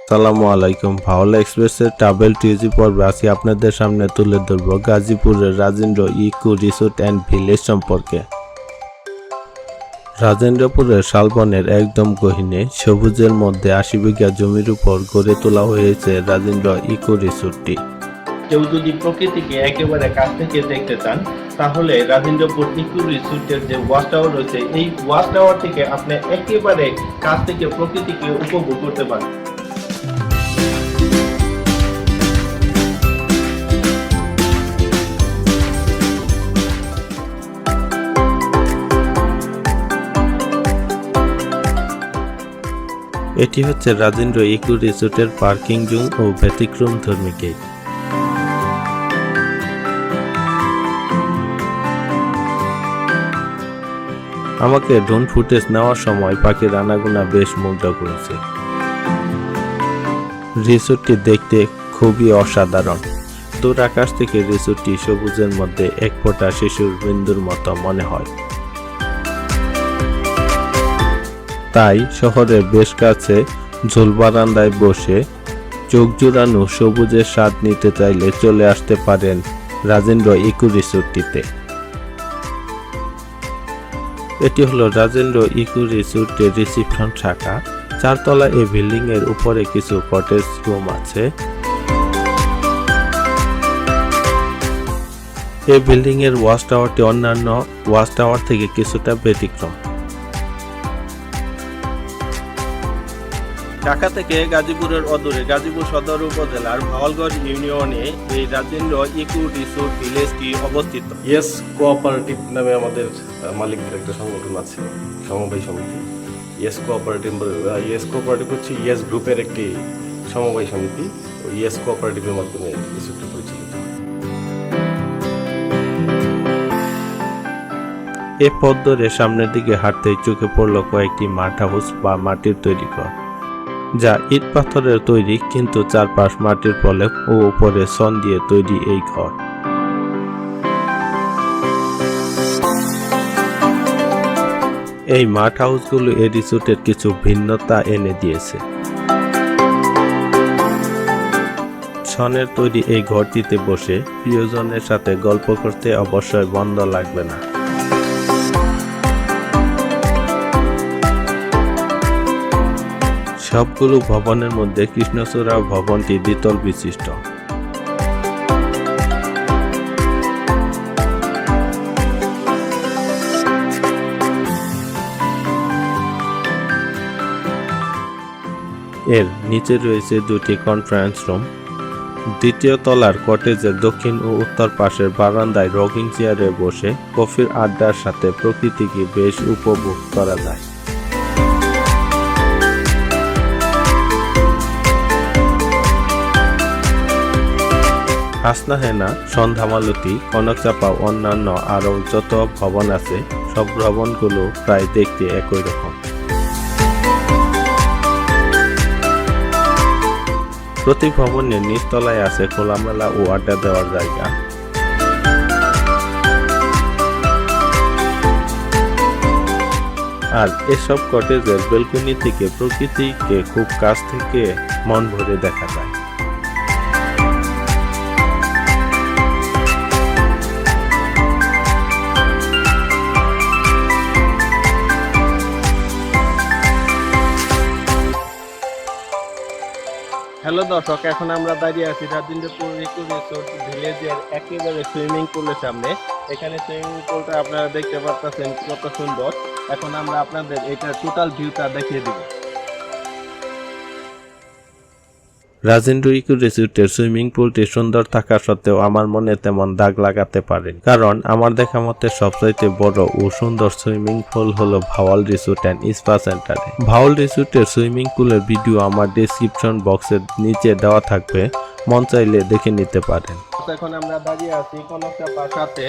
আসসালামু আলাইকুম। ভাওয়াল এক্সপ্রেসের ট্রাভেল টিউজি পর্বে আজকে আপনাদের সামনে তুলে ধরব গাজীপুরের Rajendra eco resort and village সম্পর্কে। রাজেন্দ্রপুরের শালবনের একদম গহীনে সবুজের মধ্যে ৮০ বিঘা জমির উপর গড়ে তোলা হয়েছে রাজেন্দ্র ইকো রিসোর্টটি। কেউ যদি প্রকৃতিকে একেবারে কাছ থেকে দেখতে চান তাহলে রাজেন্দ্রপুর ইকো রিসোর্টের যে ওয়াচ টাওয়ার রয়েছে এই ওয়াচ টাওয়ার থেকে আপনি একেবারে কাছ থেকে প্রকৃতিকে উপভোগ করতে পারেন। এটি হচ্ছে রাজেন্দ্র ইকো রিসোর্টের পার্কিং জোন ও ব্যতিক্রমধর্মী গেট। আমাকে ড্রোন ফুটেজ নেওয়ার সময় পাখির আনাগোনা বেশ মুগ্ধ করেছে। রিসোর্টটি দেখতে খুবই অসাধারণ। দূর আকাশ থেকে রিসোর্টটি সবুজের মধ্যে এক ফোঁটা শিশুর বিন্দুর মতো মনে হয়। তাই শহরের বেশ কাছে ঝোলবারান্দায় বসে চোখ জুড়ানো সবুজের স্বাদ নিতে চাইলে চলে আসতে পারেন রাজেন্দ্র ইকো রিসোর্টটিতে। এটি হলো রাজেন্দ্র ইকো রিসোর্টের রিসিপশন শাখা। 4 তলা এই বিল্ডিং এর উপরে কিছু কটেজ রুম আছে। এই বিল্ডিং এর ওয়াচ টাওয়ারটি অন্যান্য ওয়াচ টাওয়ার থেকে কিছুটা ব্যতিক্রম। ঢাকা থেকে গাজীপুরের অদূরে গাজীপুর সদর উপজেলার ভাওয়ালগড় ইউনিয়নে এই রাজেন্দ্র ইকো রিসোর্ট ভিলেজটি অবস্থিত। ইয়েস কোঅপারেটিভ নামে আমাদের মালিকদের একটা সংগঠন আছে, সমবায় সমিতি। ইয়েস কোঅপারেটিভ হচ্ছে ইয়েস গ্রুপের একটি সমবায় সমিতি। ইয়েস কোঅপারেটিভের মাধ্যমে রিসোর্টটি পরিচালিত হয়। এ পথ ধরে সামনের দিকে হাঁটতেই চোখে পড়ল কয়েকটি মাঠ হাউস বা মাটির তৈরি ঘর, যা ইট পাথরের তৈরি, কিন্তু চারপাশ মাটির প্রলেপ ও উপরে সন দিয়ে তৈরি এই ঘর। এই মাঠ হাউসগুলো এই রিসোর্টের কিছু ভিন্নতা এনে দিয়েছে। সনের তৈরি এই ঘরটিতে বসে প্রিয়জনের সাথে গল্প করতে অবশ্যই বন্ধ লাগবে না। সবগুলো ভবনের মধ্যে কৃষ্ণচূড়া ভবনটি দ্বিতল বিশিষ্ট। এর নিচে রয়েছে দুটি কনফারেন্স রুম। দ্বিতীয় তলার কটেজের দক্ষিণ ও উত্তর পাশের বারান্দায় রকিং চেয়ারে বসে কফির আড্ডার সাথে প্রকৃতিকে বেশ উপভোগ করা যায়। হাসনাহেনা, সন্ধ্যামালতি, কনকচাপা অন্যান্য আরও যত ভবন আছে সব ভবনগুলো প্রায় দেখতে একই রকম। প্রতি ভবনের নিচতলায় আছে খোলামেলা ও আড্ডা দেওয়ার জায়গা। আর এসব কটেজের বেলকনি থেকে প্রকৃতিকে খুব কাছ থেকে মন ভরে দেখা যায়। হ্যালো দর্শক, এখন আমরা দাঁড়িয়ে আছি রাজেন্দ্রপুর ইকো রিসোর্ট ভিলেজের একেবারে সুইমিং পুলের সামনে। এখানে সুইমিং পুলটা আপনারা দেখতে পাচ্ছেন কত সুন্দর। এখন আমরা আপনাদের এটা টোটাল ভিউটা দেখিয়ে দিব। রাজেন্দ্র ইকো রিসোর্টের সুইমিং পুলটি সুন্দর থাকা সত্ত্বেও আমার মনে তেমন দাগ লাগাতে পারেনি, কারণ আমার দেখা মতে সবচাইতে বড় ও সুন্দর সুইমিং পুল হলো ভাওয়াল রিসোর্ট অ্যান্ড স্পা সেন্টারে। ভাওয়াল রিসোর্টের সুইমিং পুলের ভিডিও আমার ডেসক্রিপশন বক্সের নিচে দেওয়া থাকবে, মন চাইলে দেখে নিতে পারেন। এখন আমরা দাঁড়িয়ে আছি কনকচাপার সাথে।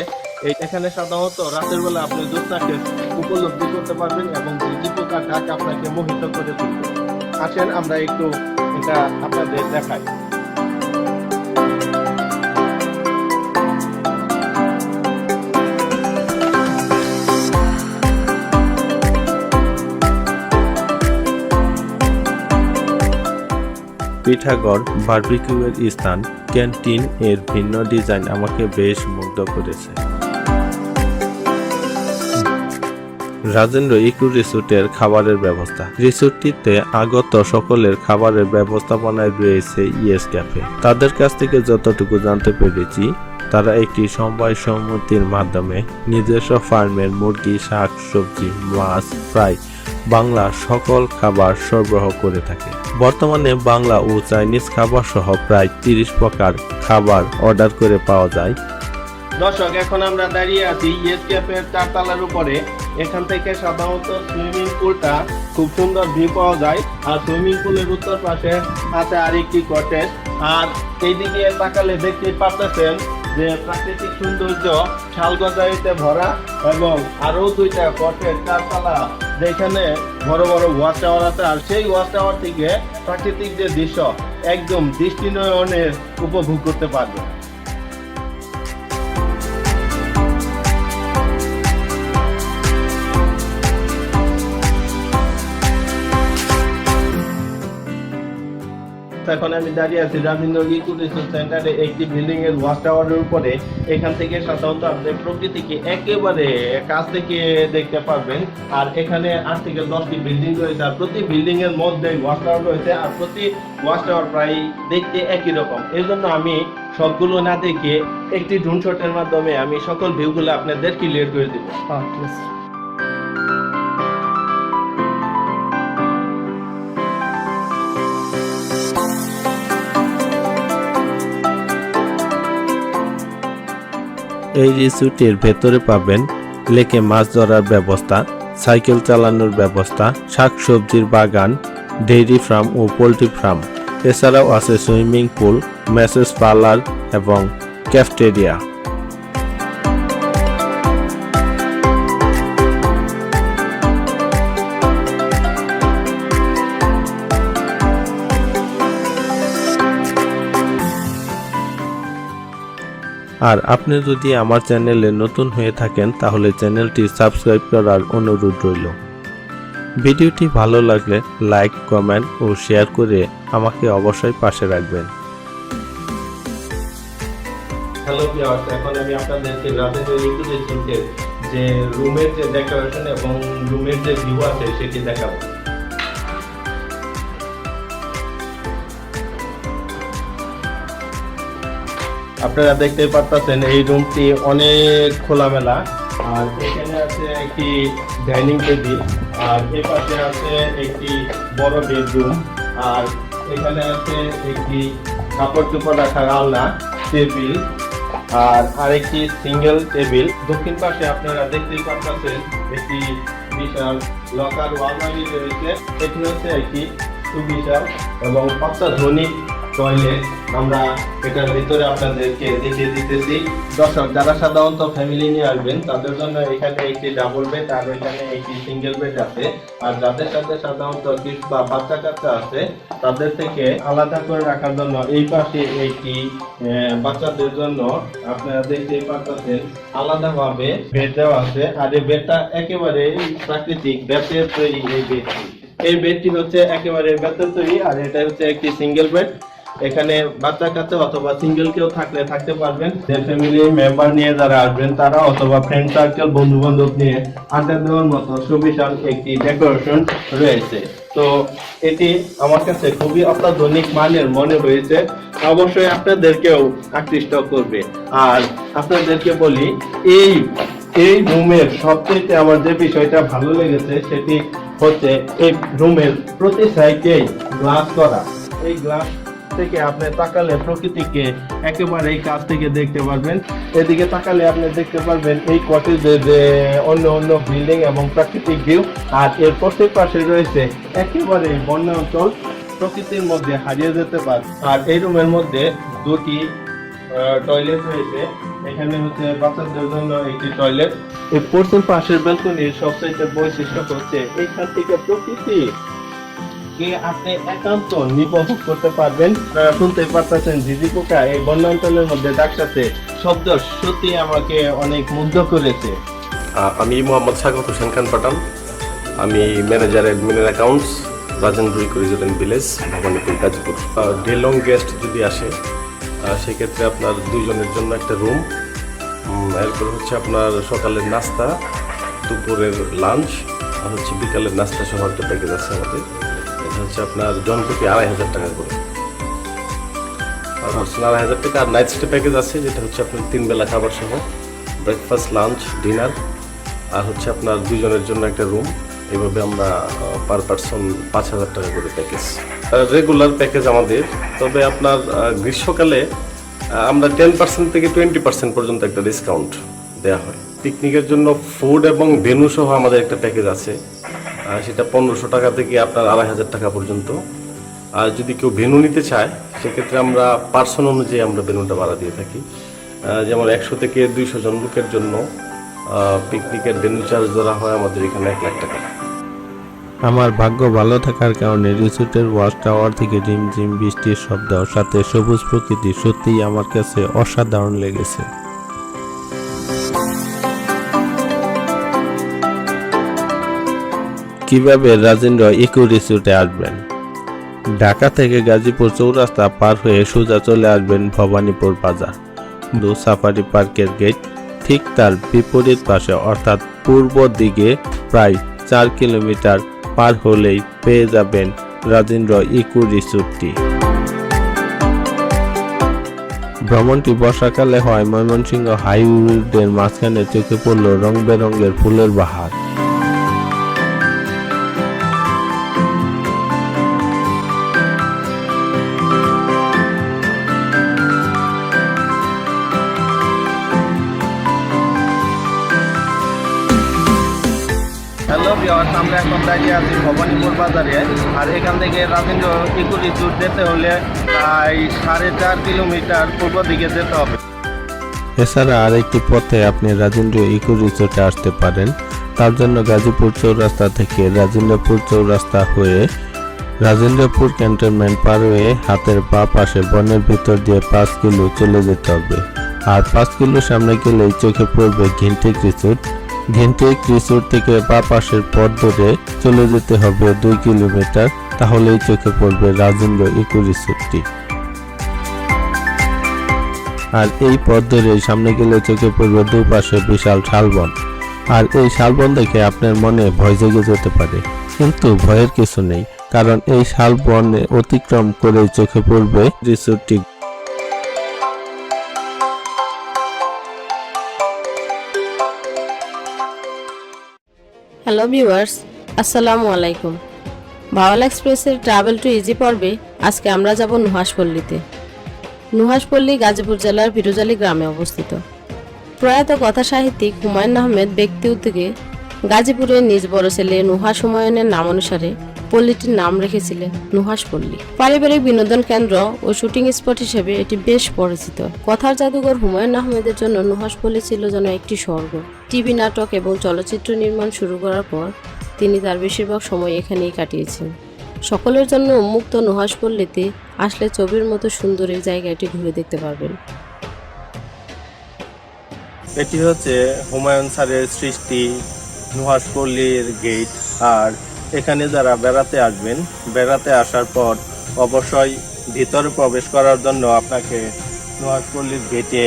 এখানে সাধারণত রাতের বেলা আপনি জ্যোৎস্নাকে উপলব্ধি করতে পারবেন এবং ঝিঝি পোকার ডাক আপনাকে মোহিত করে তুলবে। আসেন আমরা একটু এটা আপনাদের দেখাই। পিঠাঘর, বারবিকিউয়ের স্থান, ক্যান্টিন এর ভিন্ন ডিজাইন আমাকে বেশ মুগ্ধ করেছে। রাজেন্দ্র ইকো রিসোর্টের খাবারের ব্যবস্থা। রিসোর্টটিতে আগত সকলের খাবারের ব্যবস্থাপনায় রয়েছে ইয়েস ক্যাফে। তাদের কাছ থেকে যতটুকু জানতে পেরেছি, তারা একটি সমবায় সমিতির মাধ্যমে নিজস্ব ফার্মের মুরগি, শাক সবজি, মাছ, ফ্রাই, বাংলা সকল খাবার সরবরাহ করে থাকে। বর্তমানে বাংলা ও চাইনিজ খাবার সহ প্রায় 30 প্রকার খাবার অর্ডার করে পাওয়া যায়। দর্শক, এখন আমরা দাঁড়িয়ে আছি ইয়েস ক্যাফের 4 তলার উপরে। এখান থেকে সাধারণত সুইমিং পুলটা খুব সুন্দর ভিউ পাওয়া যায়। আর সুইমিং পুলের উত্তর পাশে আছে আরেকটি কটেজ। আর এইদিকে তাকালে দেখতে পাচ্ছেন যে প্রাকৃতিক সৌন্দর্য শাল গজারিতে ভরা, এবং আরো 2টা কটেজ 4 তলা, যেখানে বড় বড় ওয়াচ টাওয়ার আছে। আর সেই ওয়াচ টাওয়ার থেকে প্রাকৃতিক যে দৃশ্য একদম দৃষ্টি নয়নের উপভোগ করতে পারবে। এখন আমি দাঁড়িয়ে আছি রাজেন্দ্র ইকো রিসোর্ট সেন্টারে একটি বিল্ডিং এর ওয়াচ টাওয়ারের উপরে। এখান থেকে সাধারণত আপনি প্রকৃতিকে একেবারে কাছ থেকে দেখতে পারবেন। আর এখানে 8 থেকে 10টি বিল্ডিং রয়েছে, আর প্রতি বিল্ডিং এর মধ্যে ওয়াচ টাওয়ার রয়েছে। আর প্রতি ওয়াচ টাওয়ার প্রায় দেখতে একই রকম। এর জন্য আমি সবগুলো না দেখে একটি ড্রোন শটের মাধ্যমে আমি সকল ভিউগুলো আপনাদের ক্লিয়ার করে দেব। এই রিসোর্টের ভেতরে পাবেন লেকে মাছ ধরার ব্যবস্থা, সাইকেল চালানোর ব্যবস্থা, শাকসবজির বাগান, ডেইরি ফার্ম ও পোল্ট্রি ফার্ম। এছাড়াও আছে সুইমিং পুল, ম্যাসেজ পার্লার এবং ক্যাফেটেরিয়া। আর আপনি যদি আমার চ্যানেলে নতুন হয়ে থাকেন, তাহলে চ্যানেলটি সাবস্ক্রাইব করার অনুরোধ রইল। ভিডিওটি ভালো লাগলে লাইক, কমেন্ট ও শেয়ার করে আমাকে অবশ্যই পাশে রাখবেন। হ্যালো ভিউয়ার্স, এখন আমি আপনাদেরকে রাজেন্দ্র ইকো রিসোর্টের যে রুমের যে ডেকোরেশন এবং রুমের যে ভিউ আছে সেটি দেখাবো। আপনারা দেখতে পাচ্ছেন এই রুমটি অনেক খোলামেলা। আর এখানে আছে একটি ডাইনিং টেবিল, আর এ পাশে আছে একটি বড় বেডরুম, আর এখানে আছে একটি কাপড় চোপড় রাখার আলনা, টেবিল, আর আরেকটি সিঙ্গেল টেবিল। দক্ষিণ পাশে আপনারা দেখতেই পাচ্ছেন একটি বিশাল লকার ওয়ালমারি রয়েছে। এটি হচ্ছে একটি সুবিশাল এবং অত্যাধুনিক টয়লেট। আমরা এটার ভিতরে আপনাদেরকে দেখিয়ে দিতেছি। দর্শক, যারা সাধারণত ফ্যামিলি নিয়ে আসবেন তাদের জন্য এখানে একটি ডাবল বেড আর এখানে একটি সিঙ্গেল বেড আছে। আর যাদের সাথে সাধারণত কিডস বা বাচ্চা কাচ্চা আছে তাদের থেকে আলাদা করে রাখার জন্য এই পাশে একটি বাচ্চাদের জন্য আপনারা দেখতেই পাচ্ছেন আলাদাভাবে বেড দেওয়া আছে। আর এই বেডটা একেবারে প্রাকৃতিক বেতের তৈরি। এই বেডটি হচ্ছে একেবারে বেতের তৈরি। আর এটা হচ্ছে একটি সিঙ্গেল বেড। এখানে বাচ্চা কাচ্চা অথবা সিঙ্গেল কেউ থাকলে থাকতে পারবেন। যে ফ্যামিলি মেম্বার নিয়ে যারা আসবেন তারা অথবা ফ্রেন্ড সার্কেল, বন্ধু বান্ধব নিয়ে আড্ডা দেওয়ার মতো সুবিশাল একটি ডেকোরেশন রয়েছে। তো এটি আমার কাছে খুবই অত্যাধুনিক মানের মনে হয়েছে, অবশ্যই আপনাদেরকেও আকৃষ্ট করবে। আর আপনাদেরকে বলি, এই রুমের সবচেয়ে আমার যে বিষয়টা ভালো লেগেছে সেটি হচ্ছে এই রুমের প্রতি সাইডে গ্লাস করা। এই গ্লাস থেকে আপনি তাকালে প্রকৃতিকে একেবারে এই কাছ থেকে দেখতে পারবেন। এদিকে তাকালে আপনি দেখতে পারবেন এই কটেজের যে অন্য বিল্ডিং এবং প্রাকৃতিক ভিউ। আর এর প্রত্যেক পাশে রয়েছে একেবারে বন্য অঞ্চল, প্রকৃতির মধ্যে হারিয়ে যেতে পারে। আর এই রুমের মধ্যে 2টি টয়লেট রয়েছে। এখানে হচ্ছে বাচ্চাদের জন্য একটি টয়লেট। এই পশ্চিম পাশের ব্যালকনির সবচেয়ে বৈশিষ্ট্য হচ্ছে এইখান থেকে প্রকৃতি কে আপনি একান্ত উপভোগ করতে পারবেন। শুনতে পাচ্ছেন ঝিঝি পোকা এই বন্যাঞ্চলের মধ্যে ডাকছে, শব্দ সত্যি আমাকে অনেক মুগ্ধ করেছে। আমি মোহাম্মদ সাগর হোসেন খান পাঠান, আমি ম্যানেজার অ্যাডমিনের accounts Rajendra eco resort and village, Bhabanipur, Gazipur. Day long guest যদি আসে সেক্ষেত্রে আপনার 2 জনের জন্য একটা রুম, এরপর হচ্ছে আপনার সকালের নাস্তা, দুপুরের লাঞ্চ আর হচ্ছে বিকালের নাস্তা সহ একটা প্যাকেজ আছে আমাদের। এটা হচ্ছে আপনার জনপ্রতি 2,500 টাকা করে। আর হচ্ছে 2,500 টাকা। আর নাইট স্টে প্যাকেজ আছে যেটা হচ্ছে আপনার 3 বেলা খাবার সহ, ব্রেকফাস্ট, লাঞ্চ, ডিনার, আর হচ্ছে আপনার 2 জনের জন্য একটা রুম। এইভাবে আমরা পার পারসন 5,000 টাকা করে প্যাকেজ, রেগুলার প্যাকেজ আমাদের। তবে আপনার গ্রীষ্মকালে আমরা 10% থেকে 20% পর্যন্ত একটা ডিসকাউন্ট দেওয়া হয়। পিকনিকের জন্য ফুড এবং ভেন্যু সহ আমাদের একটা প্যাকেজ আছে, সেটা 1,500 টাকা থেকে আপনার 2,500 টাকা পর্যন্ত। আর যদি কেউ ভেন্যু নিতে চায় সেক্ষেত্রে আমরা পার্সন অনুযায়ী আমরা ভেন্যুটা ভাড়া দিয়ে থাকি। যেমন 100 থেকে 200 জন লোকের জন্য পিকনিকের ভেন্যু চার্জ ধরা হয় আমাদের এখানে 1 লাখ টাকা। আমার ভাগ্য ভালো থাকার কারণে রিসোর্টের ওয়াচ টাওয়ার থেকে রিমঝিম বৃষ্টির শব্দ সাথে সবুজ প্রকৃতি সত্যিই আমার কাছে অসাধারণ লেগেছে। কিভাবে রাজেন্দ্র ইকো রিসোর্টে আসবেন? ঢাকা থেকে গাজীপুর চৌরাস্তা পার হয়ে সোজা চলে আসবেন ভবানীপুর বাজার। সাফারি পার্কের গেট ঠিক তার বিপরীত পাশে অর্থাৎ পূর্ব দিকে প্রায় 4 কিলোমিটার পার হলেই পেয়ে যাবেন রাজেন্দ্র ইকো রিসোর্টটি। ভ্রমণটি বর্ষাকালে হয়। ময়মনসিংহ হাইওয়ের মাঝখানে চোখে পড়ল রং বেরঙের ফুলের বাহার। হ্যালো ভিউয়ার্স, আমরা এখন দাঁড়িয়ে আছি ভবানীপুর বাজারে। আর এখান থেকে রাজেন্দ্র ইকো রিসোর্ট যেতে হলে প্রায় 4.5 কিলোমিটার পূর্ব দিকে যেতে হবে। এছাড়া আরেকটি পথে আপনি রাজেন্দ্র ইকো রিসোর্টে আসতে পারেন। তার জন্য গাজীপুর চৌরাস্তা থেকে রাজেন্দ্রপুর চৌরাস্তা হয়ে রাজেন্দ্রপুর ক্যান্টনমেন্ট পার হয়ে হাতের বাঁ পাশে বনের ভিতর দিয়ে 5 কিলো চলে যেতে হবে। আর 5 কিলো সামনে গেলেই চোখে পড়বে ঘিন্টিক রিসোর্ট। ঘিন্টিক রিসোর্ট থেকে বাঁ পাশের পথ ধরে চলে যেতে হবে 2 কিলোমিটার, তাহলেই চোখে পড়বে রাজেন্দ্র ইকো রিসোর্টটি। আর এই পথ ধরে সামনে গেলে চোখে পড়বে দুপাশে বিশাল শালবন। আর এই শালবন দেখে আপনার মনে ভয় জেগে যেতে পারে, কিন্তু ভয়ের কিছু নেই, কারণ এই শালবন অতিক্রম করে চোখে পড়বে রিসোর্টটি। হ্যালো ভিউয়ার্স, আসসালামু আলাইকুম। ভাওয়াল এক্সপ্রেসের ট্রাভেল টু ইজি পর্বে আজকে আমরা যাব নুহাশপল্লীতে। নুহাশপল্লী গাজীপুর জেলার পিরোজালি গ্রামে অবস্থিত। প্রয়াত কথা সাহিত্যিক হুমায়ুন আহমেদ ব্যক্তি উদ্যোগে গাজীপুরের নিজ বড় ছেলে নুহাশ হুমায়ুনের নাম অনুসারে পল্লীটির নাম রেখেছিলেন নুহাশপল্লী। পারিবারিক বিনোদন কেন্দ্র ও শুটিং স্পট হিসেবে এটি বেশ পরিচিত। কথার জাদুঘর হুমায়ুন আহমেদের জন্য নুহাশপল্লী ছিল যেন একটি স্বর্গ। টিভি নাটক এবং চলচ্চিত্র নির্মাণ শুরু করার পর তিনি তার বেশিরভাগ সময় এখানেই কাটিয়েছেন। সকলের জন্য উন্মুক্ত নুহাশপল্লীতে আসলে ছবির মতো সুন্দর এই জায়গাটি ঘুরে দেখতে পারবেন। এটি হচ্ছে হুমায়ুন স্যারের সৃষ্টি নুহাশপল্লীর গেট। আর এখানে যারা বেড়াতে আসবেন, বেড়াতে আসার পর অবশ্যই ভিতরে প্রবেশ করার জন্য আপনাকে নুহাশপল্লীর গেটে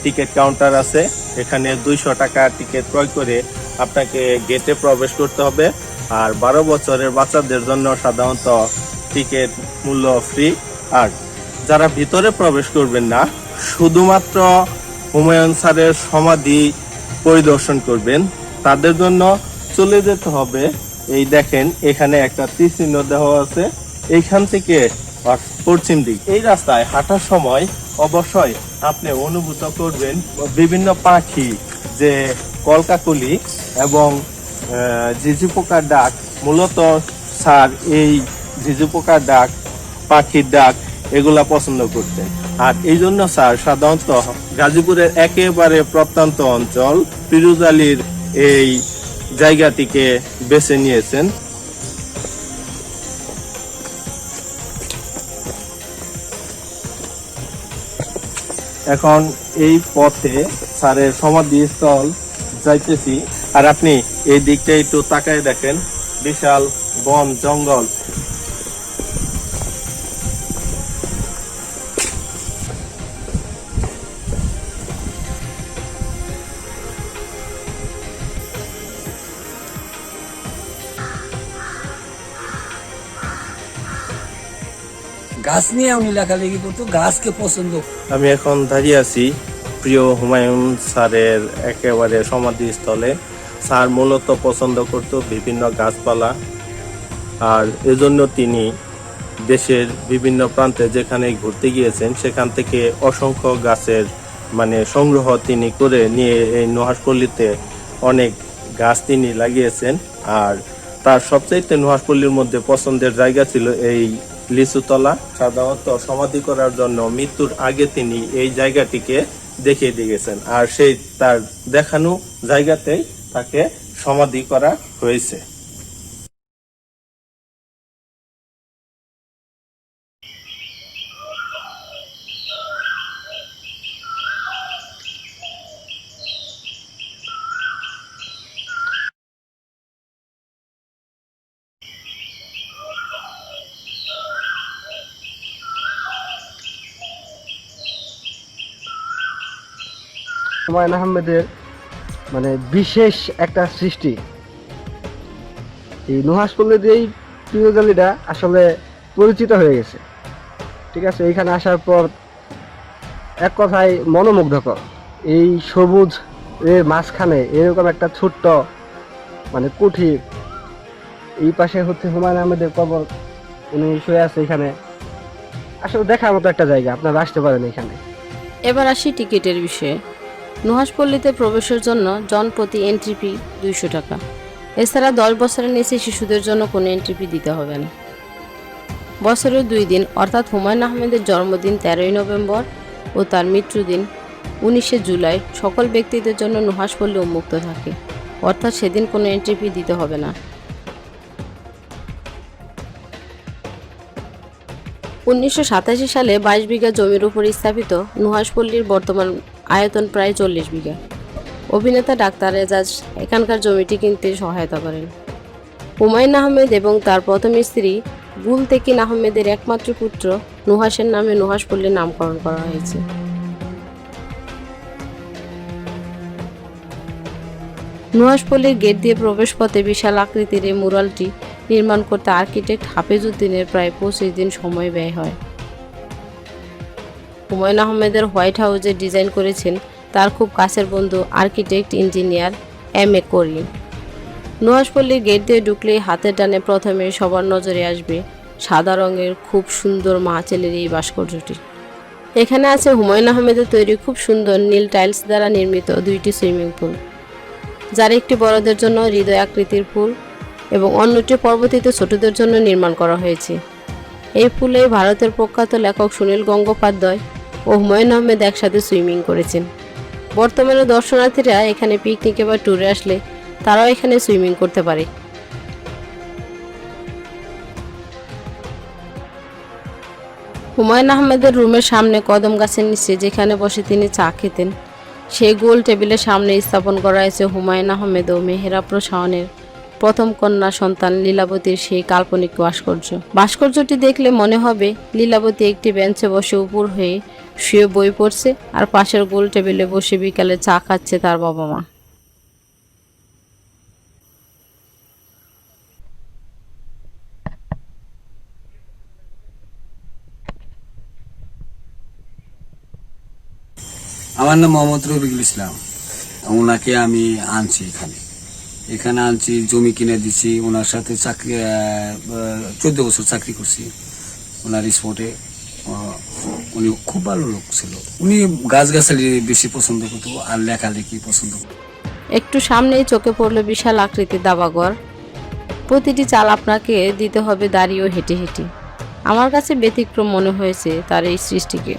টিকিট কাউন্টার আছে। এখানে 200 টাকা টিকিট ক্রয় করে আপনাকে গেটে প্রবেশ করতে হবে। আর 12 বছরের বাচ্চাদের জন্য সাধারণত টিকিট মূল্য ফ্রি। আর যারা ভিতরে প্রবেশ করবেন না, শুধুমাত্র হুমায়ুন স্যারের সমাধি পরিদর্শন করবেন, তাদের জন্য চলে যেতে হবে। এই দেখেন এখানে একটা তীরচিহ্ন দেওয়া আছে, এইখান থেকে পশ্চিম দিক। এই রাস্তায় হাঁটার সময় অবশ্যই আপনি অনুভূত করবেন বিভিন্ন পাখি, যে কলকাকলি এবং ঝিঝি পোকার ডাক। মূলত স্যার এই ঝিঝি পোকার ডাক, পাখির ডাক এগুলা পছন্দ করতেন। আর এই জন্য স্যার সাধারণত গাজীপুরের একেবারে প্রত্যন্ত অঞ্চল পিরোজালির এই জায়গাটিকে বেছে নিয়েছেন। এখন এই পথে স্যারের সমাধিস্থল যাইতেছি। আর আপনি এই দিকটা একটু তাকায় দেখেন, বিশাল বন জঙ্গল গাছ নিয়ে উনি লেখালেখি করতো, গাছকে পছন্দ। আমি এখন দাঁড়িয়ে আছি প্রিয় হুমায়ুন স্যারের একেবারে সমাধিস্থলে। স্যার মূলত পছন্দ করত বিভিন্ন গাছপালা, আর এজন্য তিনি দেশের বিভিন্ন প্রান্তে যেখানে ঘুরতে গিয়েছেন সেখান থেকে অসংখ্য গাছের সংগ্রহ তিনি করে নিয়ে এই নুহাশপল্লীতে অনেক গাছ তিনি লাগিয়েছেন। আর তার সবচাইতে নুহাশপল্লীর মধ্যে পছন্দের জায়গা ছিল এই লিচুতলা। সাধারণত সমাধি করার জন্য মৃত্যুর আগে তিনি এই জায়গাটিকে দেখিয়ে দিয়ে গেছেন, আর সেই তার দেখানো জায়গাতেই তাকে সমাধি করা হয়েছে। হুমায়ুন আহমেদের বিশেষ একটা সৃষ্টি। এই নুহাশপল্লী দিয়েই প্রিয়জালিটা আসলে পরিচিত হয়ে গেছে। ঠিক আছে, এইখানে আসার পর এক কথায় মনোমুগ্ধকর। এই সবুজ এর মাঝখানে এরকম একটা ছোট্ট কুঠির, এই পাশে হচ্ছে হুমায়ুন আহমেদের কবর, উনি শুয়ে আছে এখানে। আসলে দেখার মতো একটা জায়গা, আপনারা আসতে পারেন এখানে। এবার আসি টিকিটের বিষয়ে। নুহাশপল্লীতে প্রবেশের জন্য জনপ্রতি এন্ট্রি ফি 200 টাকা। এছাড়া 10 বছরের নিচে শিশুদের জন্য কোনো এন্ট্রি ফি দিতে হবে না। বছরের 2 দিন অর্থাৎ হুমায়ুন আহমেদের জন্মদিন 13ই নভেম্বর ও তার মৃত্যুদিন 19শে জুলাই সকল ব্যক্তিদের জন্য নুহাশপল্লী উন্মুক্ত থাকে, অর্থাৎ সেদিন কোনো এন্ট্রি ফি দিতে হবে না। 1987 সালে 22 বিঘা জমির উপর স্থাপিত নুহাশপল্লীর বর্তমান আয়তন প্রায় 40 বিঘা। অভিনেতা ডাক্তার এজাজ এখানকার জমিটি কিনতে সহায়তা করেন। হুমায়ুন আহমেদ এবং তার প্রথম স্ত্রী গুলতেকিন আহমেদের একমাত্র পুত্র নুহাশের নামে নুহাশপল্লীর নামকরণ করা হয়েছে। নুহাশপল্লীর গেট দিয়ে প্রবেশ পথে বিশাল আকৃতির এই মুরালটি নির্মাণ করতে আর্কিটেক্ট হাফেজ উদ্দিনের প্রায় 25 দিন সময় ব্যয় হয়। হুমায়ুন আহমেদের হোয়াইট হাউসে ডিজাইন করেছেন তার খুব কাছের বন্ধু আর্কিটেক্ট ইঞ্জিনিয়ার M.A. করিম। নুহাশপল্লীর গেট দিয়ে ঢুকলেই হাতের ডানে প্রথমে সবার নজরে আসবে সাদা রঙের খুব সুন্দর মাহাচেলের এই ভাস্কর্যটি। এখানে আছে হুমায়ুন আহমেদের তৈরি খুব সুন্দর নীল টাইলস দ্বারা নির্মিত 2টি সুইমিং পুল, যার একটি বড়দের জন্য হৃদয় আকৃতির পুল এবং অন্যটি পরবর্তীতে ছোটদের জন্য নির্মাণ করা হয়েছে। এই পুলে ভারতের প্রখ্যাত লেখক সুনীল গঙ্গোপাধ্যায় ও হুমায়ুন আহমেদ একসাথে সুইমিং করেছেন। বর্তমানে দর্শনার্থীরা এখানে পিকনিকে বা ট্যুরে আসলে তারাও এখানে সুইমিং করতে পারে। হুমায়ুন আহমেদের রুমের সামনে কদম গাছের নিচে যেখানে বসে তিনি চা খেতেন, সেই গোল টেবিলের সামনে স্থাপন করা হয়েছে হুমায়ুন আহমেদ ও মেহেরাপ্র শাওনের প্রথম কন্যা সন্তান লীলাবতীর সেই কাল্পনিক ভাস্কর্যটি দেখলে মনে হবে লীলাবতী একটি বেঞ্চে বসে উপর হয়ে শুয়ে বই পড়ছে, আর পাশের গোল টেবিলে বসে বিকালে চা খাচ্ছে তার বাবা মা। আমার নাম মোহাম্মদ রফিকুল ইসলাম। ওনাকে আমি আনছি এখানে আনছি, জমি কিনে দিচ্ছি। ওনার সাথে চাকরি 14 বছর চাকরি করছি ওনার স্পটে। উনি খুব ভালো লোক ছিল। উনি গাছগাছালি বেশি পছন্দ করতো আর লেখালেখি পছন্দ করতো। একটু সামনেই চোখে পড়লো বিশাল আকৃতির দাবাঘর। প্রতিটি চাল আপনাকে দিতে হবে দাঁড়িয়ে ও হেঁটে হেঁটে। আমার কাছে ব্যতিক্রম মনে হয়েছে তার এই সৃষ্টিকে।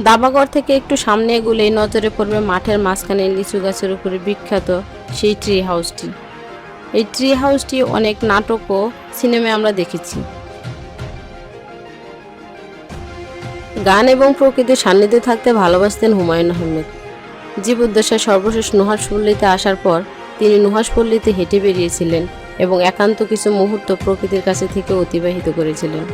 দাবাঘর থেকে একটু সামনে এগুলেই নজরে পড়বে মাঠের মাঝখানে লিচু গাছের উপরে বিখ্যাত সেই ট্রি হাউসটি। এই ট্রি হাউসটি অনেক নাটক ও সিনেমায় আমরা দেখেছি। গান এবং প্রকৃতির সান্নিধ্যে থাকতে ভালোবাসতেন হুমায়ুন আহমেদ। জীবদ্দশায় সর্বশেষ নুহাশপল্লীতে আসার পর তিনি নুহাশপল্লীতে হেঁটে বেরিয়েছিলেন এবং একান্ত কিছু মুহূর্ত প্রকৃতির কাছে থেকে অতিবাহিত করেছিলেন।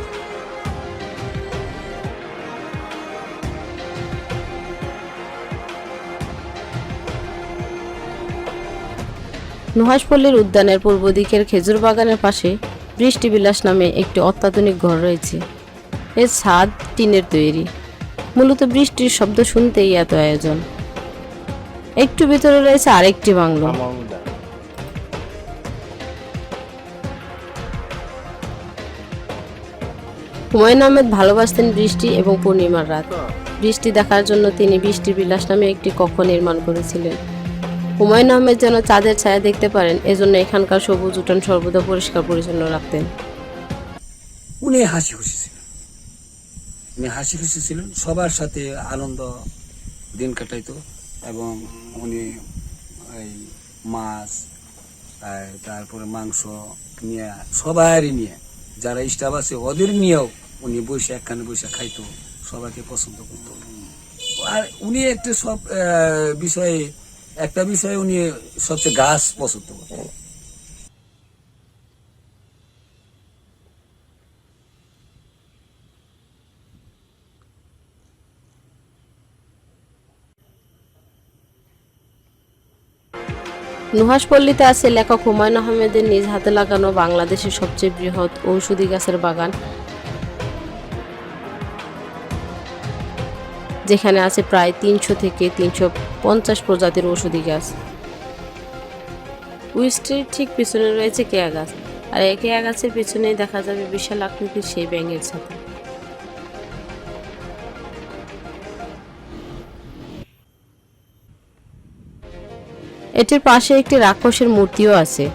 নুহাশপল্লীর উদ্যানের পূর্ব দিকের খেজুর বাগানের পাশে বৃষ্টি বিলাস নামে একটি অত্যাধুনিক ঘর রয়েছে। এর ছাদ টিনের তৈরি। মূলত বৃষ্টির শব্দ শুনতেই এত আয়োজন। একটু ভিতরে রয়েছে আরেকটি বাংলো। হুমায়ুন আহমেদ ভালোবাসতেন বৃষ্টি এবং পূর্ণিমার রাত। বৃষ্টি দেখার জন্য তিনি বৃষ্টির বিলাস নামে একটি কক্ষ নির্মাণ করেছিলেন। হুমায়ুন আহমেদ যেন চাঁদের ছায়া দেখতে পারেন, এজন্য এখানকার সবুজ উঠান সর্বদা পরিষ্কার পরিচ্ছন্ন রাখতেন। উনি হাসি খুশি ছিলেন, সবার সাথে আনন্দ দিন কাটাইতো। এবং উনি এই মাছ তারপরে মাংস নিয়ে সবারই নিয়ে, যারা স্টাফ আছে ওদের নিয়েও উনি বসে একখানে বসে খাইতো, সবাইকে পছন্দ করতো। আর উনি একটা একটা বিষয়ে উনি সবচেয়ে গাছ পছন্দ করতেন। নুহাশপল্লীতে আছে লেখক হুমায়ুন আহমেদের নিজ হাতে লাগানো বাংলাদেশের সবচেয়ে বৃহৎ ঔষধি গাছের বাগান, যেখানে আছে প্রায় 300 থেকে 350 প্রজাতির ঔষধি গাছ। উইস্টের ঠিক পিছনে রয়েছে কেয়া গাছ, আর এই কেয়া গাছের পিছনেই দেখা যাবে বিশাল আকৃতির সেই ব্যাঙের ছাতা। এটির পাশে একটি রাক্ষসের মূর্তিও আছে।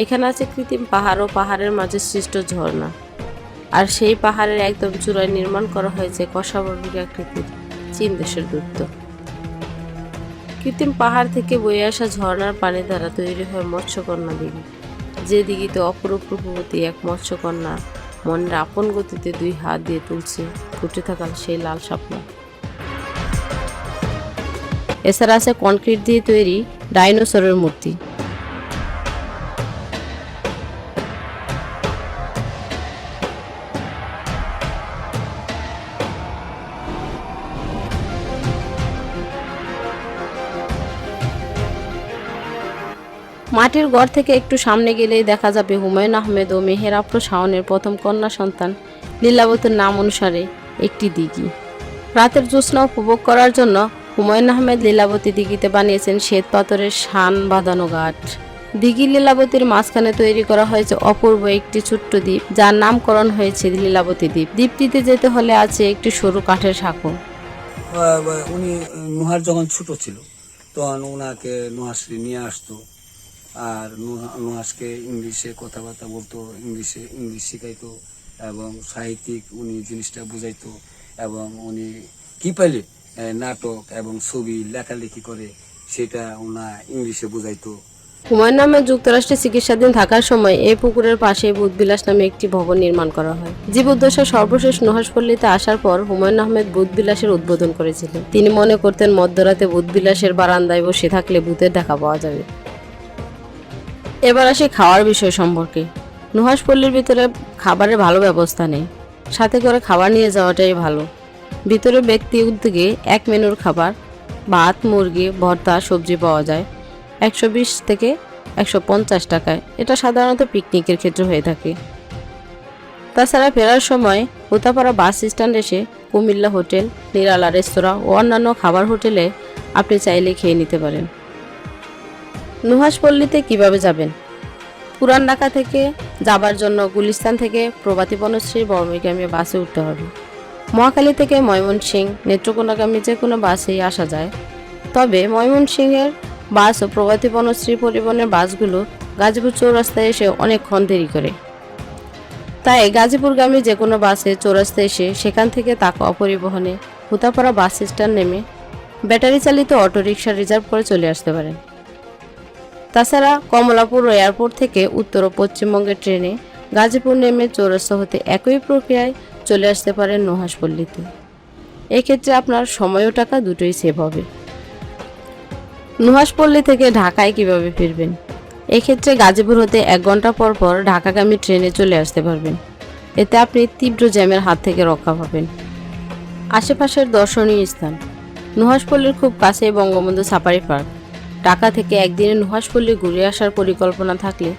এখানে আছে কৃত্রিম পাহাড় ও পাহাড়ের মাঝে সৃষ্ট ঝর্ণা, আর সেই পাহাড়ের একদম চূড়ায় নির্মাণ করা হয়েছে কষাবর্গিক আকৃতির চীন দেশের দূর্ত। কৃত্রিম পাহাড় থেকে বয়ে আসা ঝর্ণার পানি দ্বারা তৈরি হয় মৎস্যকন্যা দিঘি, যে দিঘিতে অপরূপ রূপবতী এক মৎস্যকন্যা মনের আপন গতিতে 2 হাত দিয়ে তুলছে ফুটে থাকা সেই লাল শাপলা। এছাড়া আছে কনক্রিট দিয়ে তৈরি ডাইনোসরের মূর্তি। মাটির ঘর থেকে একটু সামনে গেলেই দেখা যাবে হুমায়ুন আহমেদ ও মেহের আফরোজ শাওনের প্রথম কন্যা সন্তান লীলাবতীর নাম অনুসারে একটি দিঘি। রাতের জ্যোৎস্না উপভোগ করার জন্য হুমায়ুন আহমেদ লীলাবতী দিঘিতে বানিয়েছেন শ্বেত পাথরের শান বাঁধানো ঘাট। দিঘি লীলাবতীর মাঝখানে তৈরি করা হয়েছে অপূর্ব একটি ছোট্ট দ্বীপ, যার নামকরণ হয়েছে লীলাবতী দ্বীপ। দ্বীপটিতে যেতে হলে আছে একটি সরু কাঠের সাঁকো। উনি নুহার যখন ছোট ছিল তখন ওনাকে নুহাশ্রী নিয়ে আসতো, আর নুহাসকে ইংলিশে কথাবার্তা বলতো, ইংলিশ শিখাইতো এবং সাহিত্যিক উনি জিনিসটা বুঝাইতো। এবং উনি কি পাইলে নাটক এবং ছবি লেখালেখি করে সেটা ওনা ইংলিশে বুঝাইতো। হুমায়ুন আহমেদ যুক্তরাষ্ট্রে চিকিৎসাধীন থাকার সময় এই পুকুরের পাশে বুধবিলাস নামে একটি ভবন নির্মাণ করা হয়। জীবদ্দশার সর্বশেষ নুহাশপল্লীতে আসার পর হুমায়ুন আহমেদ বুধবিলাসের উদ্বোধন করেছিলেন। তিনি মনে করতেন মধ্যরাতে বুধবিলাসের বারান্দায় বসে থাকলে ভূতের দেখা পাওয়া যাবে। এবার আসি খাওয়ার বিষয় সম্পর্কে। নুহাশপল্লীর ভিতরে খাবারের ভালো ব্যবস্থা নেই, সাথে করে খাবার নিয়ে যাওয়াটাই ভালো। ভিতরে ব্যক্তি উদ্যোগে 1 মেনুর খাবার, ভাত, মুরগি, ভর্তা, সবজি পাওয়া যায় 120 থেকে 150 টাকায়। এটা সাধারণত পিকনিকের ক্ষেত্রে হয়ে থাকে। তাছাড়া ফেরার সময় উতাপাড়া বাস স্ট্যান্ড এসে কুমিল্লা হোটেল, নিরালা রেস্তোরাঁ ও অন্যান্য খাবার হোটেলে আপনি চাইলে খেয়ে নিতে পারেন। নুহাশপল্লীতে কিভাবে যাবেন? পুরান ঢাকা থেকে যাবার জন্য গুলিস্তান থেকে প্রভাতী বনশ্রী বর্মীগামী বাসে উঠতে হবে। মহাখালী থেকে ময়মনসিংহ নেত্রকোনাগামী যে কোনো বাসেই আসা যায়, তবে ময়মনসিংহের বাস ও প্রভাতী বনশ্রী পরিবহনের বাসগুলো গাজীপুর চৌরাস্তায় এসে অনেকক্ষণ দেরি করে। তাই গাজীপুরগামী যে কোনো বাসে চৌরাস্তায় এসে সেখান থেকে তাকওয়া পরিবহনে হুতাপাড়া বাস স্ট্যান্ড নেমে ব্যাটারি চালিত অটোরিকশা রিজার্ভ করে চলে আসতে পারেন। তাছাড়া কমলাপুর এয়ারপোর্ট থেকে উত্তর ও পশ্চিমবঙ্গের ট্রেনে গাজীপুর নেমে চৌরাস্তা হতে একই প্রক্রিয়ায় চলে আসতে পারেন নুহাশপল্লীতে। এক্ষেত্রে আপনার সময় ও টাকা দুটোই সেভ হবে। নুহাশপল্লী থেকে ঢাকায় কিভাবে ফিরবেন? এক্ষেত্রে গাজীপুর হতে 1 ঘন্টা পর পর ঢাকাগামী ট্রেনে চলে আসতে পারবেন। এতে আপনি তীব্র জ্যামের হাত থেকে রক্ষা পাবেন। আশেপাশের দর্শনীয় স্থান: নুহাশপল্লীর খুব কাছে বঙ্গবন্ধু সাফারি পার্ক, ঢাকা থেকে একদিনে নুহাশপল্লী ঘুরে আসার পরিকল্পনা থাকলে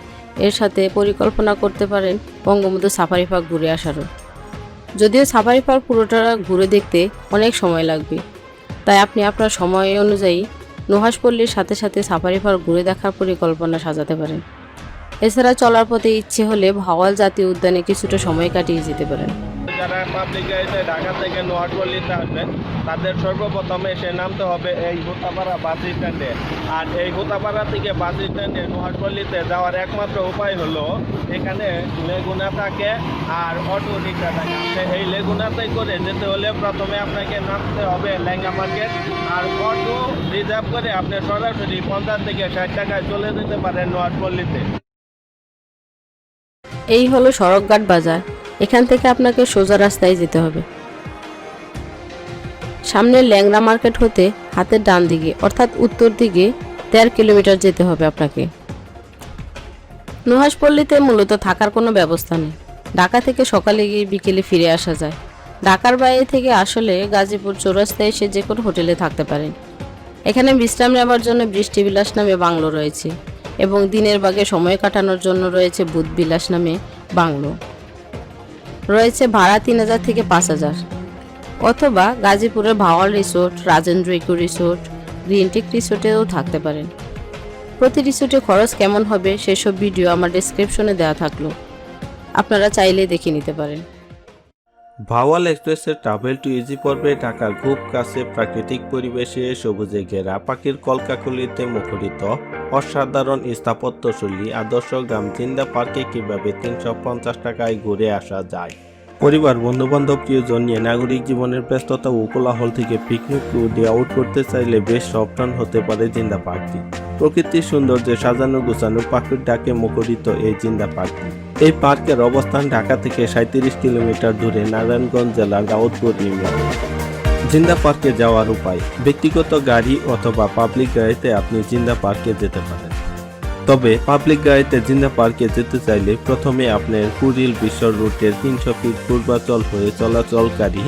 এর সাথে পরিকল্পনা করতে পারেন বঙ্গবন্ধু সাফারি পার্ক ঘুরে আসারও। যদিও সাফারি পার্ক পুরোটা ঘুরে দেখতে অনেক সময় লাগবে, তাই আপনি আপনার সময় অনুযায়ী নুহাশপল্লীর সাথে সাথে সাফারি পার্ক ঘুরে দেখার পরিকল্পনা সাজাতে পারেন। এছাড়া চলার পথে ইচ্ছে হলে ভাওয়াল জাতীয় উদ্যানে কিছুটা সময় কাটিয়ে যেতে পারেন। যারা পাবলিক গাড়িতে ঢাকা থেকে নোয়াখালীতে আসবেন তাদের সর্বপ্রথমে এসে নামতে হবে এই হোতাপাড়া বাস স্ট্যান্ডে। আর এই হোতাপাড়া থেকে বাস স্ট্যান্ডে নোয়াখালীতে যাওয়ার একমাত্র উপায় হলো এখানে লেগুনা থাকে আর অটো রিক্সা থাকে। আপনি এই লেগুনাতে করে যেতে হলে প্রথমে আপনাকে নামতে হবে লেঙ্গা মার্কেট, আর অটো রিজার্ভ করে আপনি সরাসরি 50 থেকে 60 টাকায় চলে যেতে পারেন নোয়াখালীতে। এই হলো সড়কঘাট বাজার। এখান থেকে আপনাকে সোজা রাস্তায় যেতে হবে। সামনের ল্যাংড়া মার্কেট হতে হাতের ডান দিকে অর্থাৎ উত্তর দিকে 13 কিলোমিটার যেতে হবে আপনাকে। নুহাশপল্লীতে মূলত থাকার কোনো ব্যবস্থা নেই। ঢাকা থেকে সকালে গিয়ে বিকেলে ফিরে আসা যায়। ঢাকার বাইরে থেকে আসলে গাজীপুর চৌরাস্তায় এসে যে কোনো হোটেলে থাকতে পারেন। এখানে বিশ্রাম নেওয়ার জন্য বৃষ্টি বিলাস নামে বাংলো রয়েছে এবং দিনের বাগে সময় কাটানোর জন্য রয়েছে বুধ বিলাস নামে বাংলো। রয়েছে ভাড়া 3000 থেকে 5000, অথবা গাজীপুরের Bhawal resort, Rajendra eco resort, green tech রিসোর্টেও থাকতে পারেন। প্রতি রিসোর্টে খরচ কেমন হবে সেসব ভিডিও আমার ডেসক্রিপশনে দেওয়া থাকলো, আপনারা চাইলে দেখে নিতে পারেন। ভাওয়াল এক্সপ্রেসের ট্রাভেল টু ইজি পর্বে ঢাকার খুব কাছে প্রাকৃতিক পরিবেশে সবুজে ঘেরা পাখির কলকাকলিতে মুখরিত অসাধারণ স্থাপত্যশৈলী আদর্শ গ্রাম জিন্দা পার্কে কিভাবে 350 টাকায় ঘুরে আসা যায়। পরিবার, বন্ধুবান্ধব, প্রিয়জন নিয়ে নাগরিক জীবনের ব্যস্ততা ও কোলাহল থেকে পিকনিক ও ডে আউট করতে চাইলে বেশ অপশন হতে পারে জিন্দা পার্কটি। প্রকৃতির সৌন্দর্যে সাজানো গোছানো পাখির ডাকে মুখরিত এই জিন্দা পার্কটি। এই পার্কের অবস্থান ঢাকা থেকে 37 কিলোমিটার দূরে নারায়ণগঞ্জ জেলার দাউদপুর ইউনিয়নে। জিন্দা পার্কে যাওয়ার উপায়: ব্যক্তিগত গাড়ি অথবা পাবলিক গাড়িতে আপনি জিন্দা পার্কে যেতে পারেন। তবে পাবলিক গাড়িতে জিন্দা পার্কে যেতে চাইলে প্রথমে আপনার কুড়িল বিশ্ব রুটের 300 ফিট পূর্বাচল হয়ে চলাচলকারী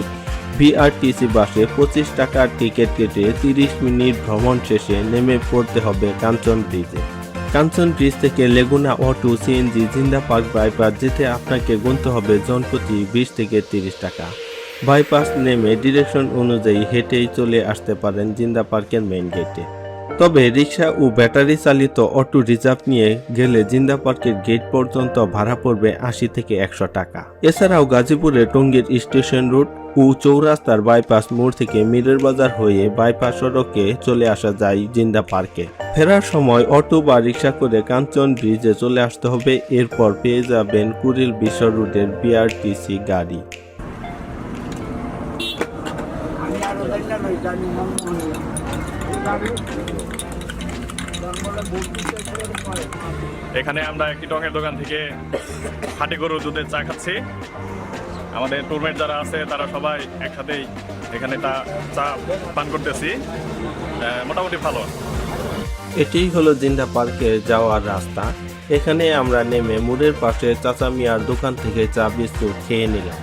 বিআরটিসি বাসে 25 টাকার টিকিট কেটে 30 মিনিট ভ্রমণ শেষে নেমে পড়তে হবে কাঞ্চন ব্রিজে। কাঞ্চন ব্রিজ থেকে লেগুনা অটো, সিএনজি, জিন্দা পার্ক বাইপাস যেতে আপনাকে গুনতে হবে জনপ্রতি 20 থেকে 30 টাকা। বাইপাস নেমে ডিরেকশন অনুযায়ী হেঁটেই চলে আসতে পারেন জিন্দা পার্কের মেইন গেটে। তবে রিক্সা ও ব্যাটারি চালিত অটো রিজার্ভ নিয়ে গেলে জিন্দা পার্কের গেট পর্যন্ত ভাড়া পড়বে 80 থেকে 100 টাকা। এছাড়াও গাজীপুরের টঙ্গীর স্টেশন রুট ও চৌরাস্তার বাইপাস মোড় থেকে মিরের বাজার হয়ে বাইপাস সড়কে চলে আসা যায় জিন্দা পার্কে। ফেরার সময় অটো বা রিক্সা করে কাঞ্চন ব্রিজে চলে আসতে হবে। এরপর পেয়ে যাবেন কুড়িল বিশ্ব রুটের বিআরটিসি গাড়ি। এখানে আমরা একটি টঙের দোকান থেকে হাটে গরু দুধের চা খাচ্ছি। আমাদের টুরমেট যারা আছে তারা সবাই একসাথেই এখানে চা পান করতেছি। মোটামুটি ভালো। এটিই হলো জিন্দা পার্কে যাওয়ার রাস্তা। এখানে আমরা নেমে মোড়ের পাশে চাচা মিয়ার দোকান থেকে চা বিস্কুট খেয়ে নিলাম।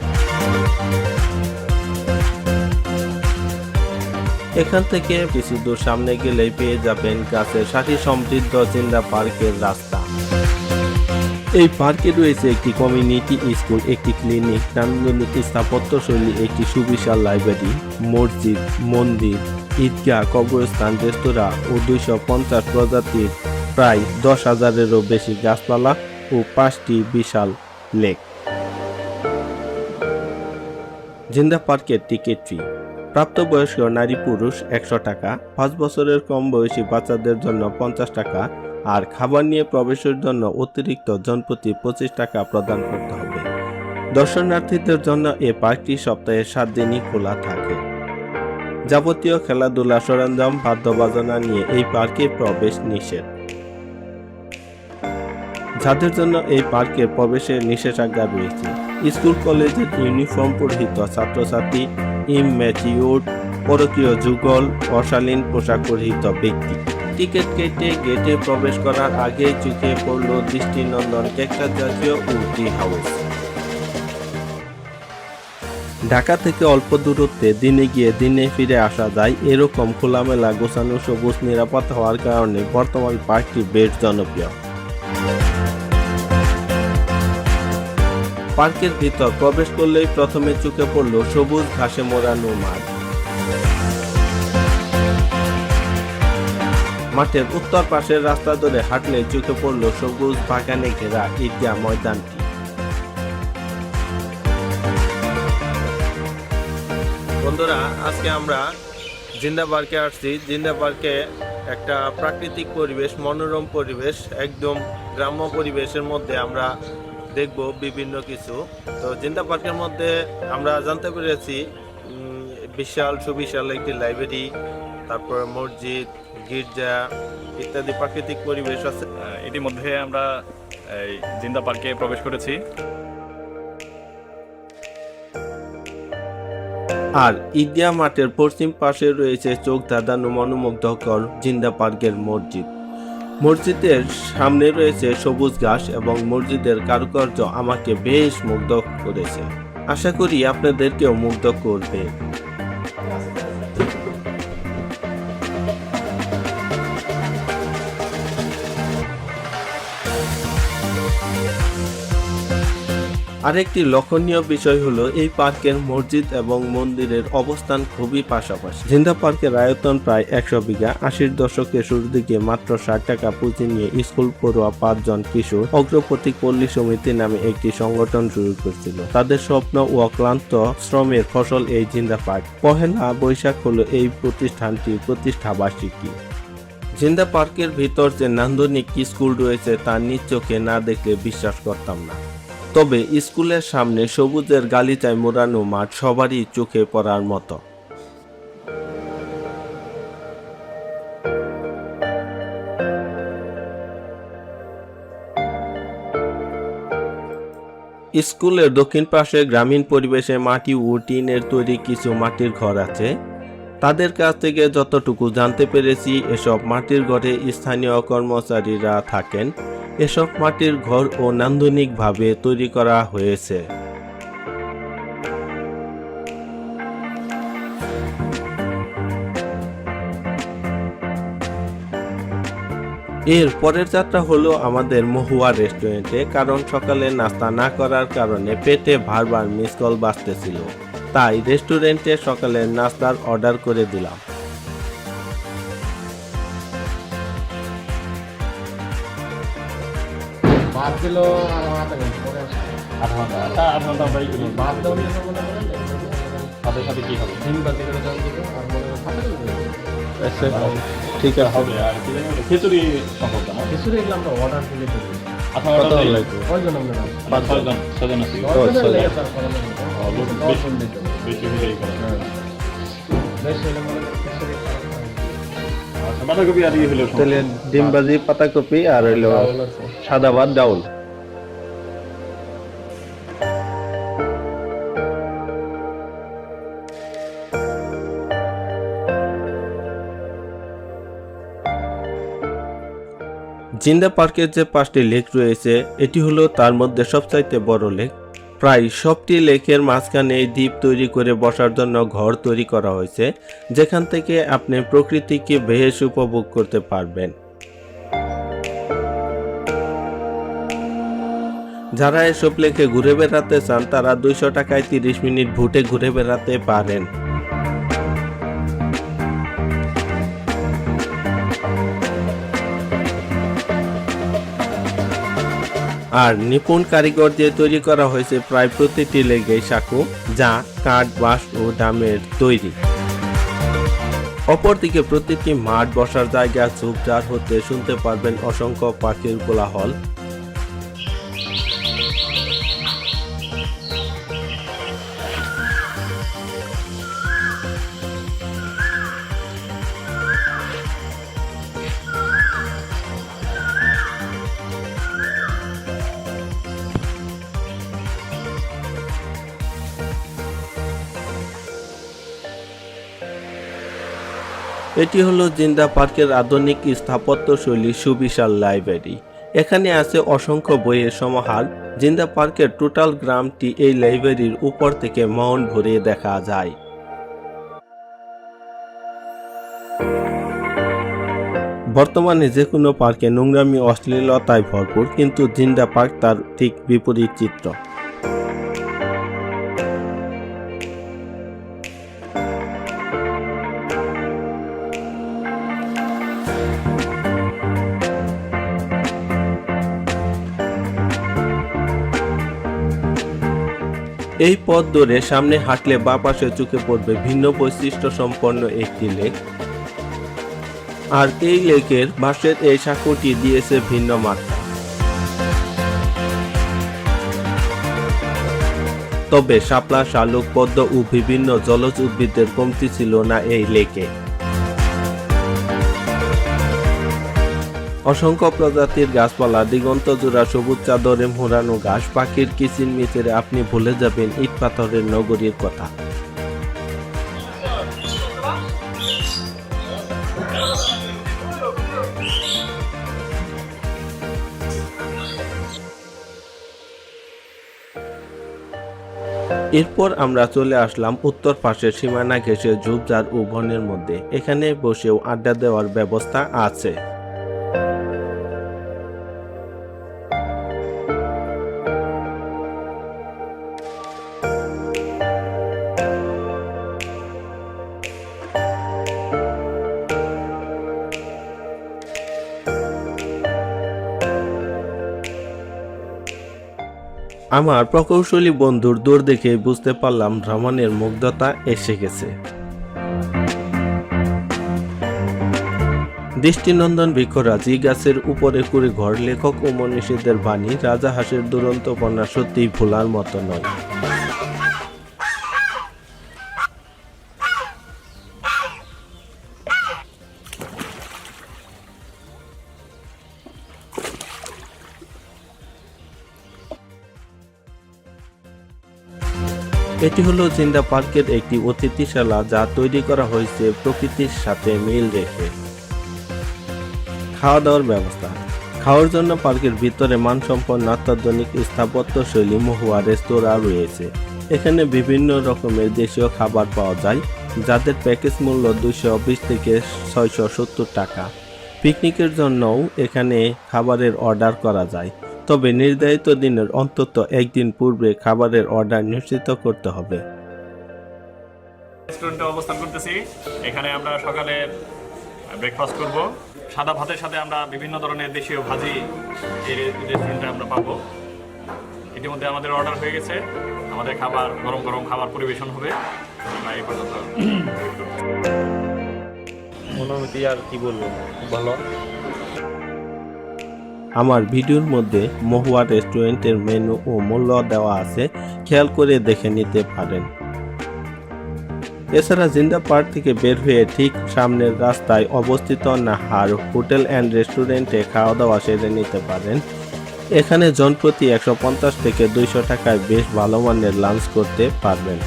এখান থেকে কিছু দূর সামনে গেলেই পেয়ে যাবেন গাছের সাথী সমৃদ্ধ জিন্দা পার্কের রাস্তা। এই পার্কে রয়েছে একটি কমিউনিটি স্কুল, একটি ক্লিনিক, নান্দনিক স্থাপত্যশৈলী, একটি সুবিশাল লাইব্রেরি, মসজিদ, মন্দির, ঈদগাহ, কবরস্থান, রেস্তোরাঁ ও 250 প্রজাতির প্রায় 10,000-এরও বেশি গাছপালা ও 5টি বিশাল লেক। জিন্দা পার্কের টিকিট ফি: প্রাপ্তবয়স্ক নারী পুরুষ 100 টাকা, 5 বছরের কম বয়সী বাচ্চাদের জন্য 50 টাকা, আর খাবার নিয়ে প্রবেশের জন্য অতিরিক্ত জনপ্রতি 25 টাকা প্রদান করতে হবে। দর্শনার্থীদের জন্য এই পার্কটি সপ্তাহে 7 দিনই খোলা থাকে। যাবতীয় খেলাধুলা সরঞ্জাম, বাদ্যবাজনা নিয়ে এই পার্কে প্রবেশ নিষেধ। যাদের জন্য এই পার্কে প্রবেশের নিষেধাজ্ঞা রয়েছে: স্কুল কলেজের ইউনিফর্ম পরিহিত ছাত্রছাত্রী, ইমম্যাচিউরড, পরকীয় যুগল, অশালীন পোশাক পরিহিত ব্যক্তি। টিকিট কেটে গেটে প্রবেশ করার আগে চোখে পড়ল দৃষ্টিনন্দন ক্যাকটাস জাতীয় ও ট্রি হাউস। ঢাকা থেকে অল্প দূরত্বে দিনে গিয়ে দিনে ফিরে আসা যায় এরকম খোলামেলা গোছানো সবুজ নিরাপদ হওয়ার কারণে বর্তমান পার্কটি বেশ জনপ্রিয়। পার্কের ভিতর প্রবেশ করলেই প্রথমে চোখে পড়ল সবুজ ঘাসে মোড়ানো মাঠ। মাঠের উত্তর পাশের রাস্তা ধরে হাঁটলে চোখে পড়ল সবুজ বাগানে ঘেরা ঈদগাহ ময়দানটি। বন্ধুরা, আজকে আমরা জিন্দা পার্কে আসছি। জিন্দা পার্কে একটা প্রাকৃতিক পরিবেশ, মনোরম পরিবেশ, একদম গ্রাম্য পরিবেশের মধ্যে আমরা দেখব বিভিন্ন কিছু। তো জিন্দা পার্কের মধ্যে আমরা জানতে পেরেছি বিশাল সুবিশাল একটি লাইব্রেরি, তারপর মসজিদ, গির্জা ইত্যাদি প্রাকৃতিক পরিবেশ আছে। ইতিমধ্যে আমরা এই জিন্দা পার্কে প্রবেশ করেছি। আর ঈদগাহ মাঠের পশ্চিম পাশে রয়েছে চোখ ধাঁধানো মনোমুগ্ধকর জিন্দা পার্কের মসজিদ। মসজিদের সামনে রয়েছে সবুজ ঘাস এবং মসজিদের কারুকার্য আমাকে বেশ মুগ্ধ করেছে। আশা করি আপনাদেরকেও মুগ্ধ করবে। আরেকটি লক্ষণীয় বিষয় হলো এই পার্কের মসজিদ এবং মন্দিরের অবস্থান খুবই পাশাপাশি। জিন্দা পার্কের আয়তন প্রায় 100 বিঘা। 80-র দশকের শুরুর দিকে মাত্র 60 টাকা পুঁজি নিয়ে স্কুল পড়ুয়া 5 জন কিশোর অগ্রপ্রতীক পল্লী সমিতি নামে একটি সংগঠন শুরু করেছিল। তাদের স্বপ্ন ও অক্লান্ত শ্রমের ফসল এই জিন্দা পার্ক। পহেলা বৈশাখ হলো এই প্রতিষ্ঠানটির প্রতিষ্ঠাবার্ষিকী। জিন্দা পার্কের ভিতর যে নান্দনিক স্কুল রয়েছে তা নিজ চোখে না দেখলে বিশ্বাস করতাম না। তবে স্কুলের সামনে সবুজের গালিচায় মোড়ানো মাঠ সবারই চোখে পড়ার মতো। স্কুলের দক্ষিণ পাশে গ্রামীণ পরিবেশে মাটি ও টিনের তৈরি কিছু মাটির ঘর আছে। তাদের কাছ থেকে যতটুকু জানতে পেরেছি, এসব মাটির ঘরে স্থানীয় কর্মচারীরা থাকেন। এসব মাটির ঘর ও নান্দনিকভাবে তৈরি করা হয়েছে। এর পরের যাত্রা হলো আমাদের মহুয়া রেস্টুরেন্টে, কারণ সকালে নাস্তা না করার কারণে পেটে বারবার মিস কল বাজতেছিল। তাই রেস্টুরেন্টে সকালের নাস্তার অর্ডার করে দিলাম। ভাত দিল আধা ঘন্টা আমরা ভাত দেওয়া মনে করেন সাথে সাথে কি হবে? ডিম বাতি করে জল দিব আর মনে করেন ঠিক আছে, হবে। আর কি জানি খিচুড়ি সম্ভব না। খিচুড়ি এগুলো আমরা অর্ডার দিলে দেবো। কত লাগবে? কয়জন আমরা 5-6 জন আছি। বেশি হলেই করে। বেশি হলে মনে করেন খিচুড়ি আচ্ছা, বাঁধাকপি আর হলো তাহলে ডিম ভাজি, পাতাকপি আর হইলো সাদা ভাত, ডাউল। জিন্দা পার্কের যে 5টি লেক রয়েছে, এটি হলো তার মধ্যে সবচাইতে বড় লেক। প্রায় সবটি লেকের মাঝখানে দ্বীপ তৈরি করে বসার জন্য ঘর তৈরি করা হয়েছে, যেখান থেকে আপনি প্রকৃতিকে বেশ উপভোগ করতে পারবেন। যারা এসব লেকে ঘুরে বেড়াতে চান তারা 200 টাকায় 30 মিনিট ভোটে ঘুরে বেড়াতে পারেন। আর নিপুণ কারিগর দিয়ে তৈরি করা হয়েছে প্রায় প্রতিটি লেগে সাঁকো, যা কাঠ, বাঁশ ও ডামের তৈরি। অপরদিকে প্রতিটি মাঠ বসার জায়গা ঝোপঝাড় হতে শুনতে পারবেন অসংখ্য পাখির কোলাহল। এটি হলো জিন্দা পার্কের আধুনিক স্থাপত্যশৈলী সুবিশাল লাইব্রেরি। এখানে আছে অসংখ্য বইয়ের সমাহার। জিন্দা পার্কের টোটাল গ্রামটি এই লাইব্রেরির উপর থেকে মন ভরে দেখা যায়। বর্তমানে যে কোনো পার্কে নোংরামি অশ্লীলতায় ভরপুর, কিন্তু জিন্দা পার্ক তার ঠিক বিপরীত চিত্র। এই পথ ধরে সামনে হাঁটলে বাঁ পাশে চোখে পড়বে ভিন্ন বৈশিষ্ট্য সম্পন্ন একটি লেক। আর এই লেকের বাঁশের এই সাঁকোটি দিয়েছে ভিন্ন মাত্রা। তবে শাপলা, শালুক, পদ্ম ও বিভিন্ন জলজ উদ্ভিদের কমতি ছিল না এই লেকে। অসংখ্য প্রজাতির গাছপালা, দিগন্ত জোড়া সবুজ চাদরে মোড়ানো ঘাস, পাখির কিচিরমিচিরে আপনি ভুলে যাবেন ইট পাথরের নগরীর কথা। এরপর আমরা চলে আসলাম উত্তর পাশের সীমানা ঘেঁষে ঝোপঝাড় ও বনের মধ্যে। এখানে বসেও আড্ডা দেওয়ার ব্যবস্থা আছে। আমার প্রকৌশলী বন্ধুর দৌড় দেখে বুঝতে পারলাম ভ্রমণের মুগ্ধতা এসে গেছে। দৃষ্টিনন্দন বৃক্ষরাজ, গাছের উপরে করে ঘর, লেখক ও মনীষীদের বাণী, রাজা হাঁসের দুরন্ত কন্যা সত্যি ভোলার মতো নয়। এটি হলো জিন্দা পার্কের একটি অতিথিশালা, যা তৈরি করা হয়েছে প্রকৃতির সাথে মিল রেখে। খাওয়া দাওয়ার ব্যবস্থা, খাওয়ার জন্য পার্কের ভিতরে মানসম্পন্ন অত্যাধুনিক স্থাপত্য শৈলী মহুয়া রেস্তোরাঁ রয়েছে। এখানে বিভিন্ন রকমের দেশীয় খাবার পাওয়া যায়, যাদের প্যাকেজ মূল্য 220 থেকে 670 টাকা। পিকনিকের জন্যও এখানে খাবারের অর্ডার করা যায়, তবে নির্ধারিত দিনের অন্তত একদিন পূর্বে খাবারের অর্ডার নিশ্চিত করতে হবে। রেস্টুরেন্টে অবস্থান করতেছি। এখানে আমরা সকালে ব্রেকফাস্ট করব। সাদা ভাতের সাথে আমরা বিভিন্ন ধরনের দেশীয় ভাজি এই রেস্টুরেন্টে আমরা পাবো। ইতিমধ্যে আমাদের অর্ডার হয়ে গেছে, আমাদের খাবার গরম গরম খাবার পরিবেশন হবে। আমরা এই পর্যন্ত অনুমতি আর কি বলবো, ভালো। আমার ভিডিওর মধ্যে মহুয়া রেস্টুরেন্টের মেনু ও মূল্য দেওয়া আছে, খেয়াল করে দেখে নিতে পারেন। এছাড়া জিন্দা পার্ক থেকে বের হয়ে ঠিক সামনের রাস্তায় অবস্থিত নাহার হোটেল অ্যান্ড রেস্টুরেন্টে খাওয়া দাওয়া সেরে নিতে পারেন। এখানে জনপ্রতি 150 থেকে 200 টাকায় বেশ ভালো মানের লাঞ্চ করতে পারবেন।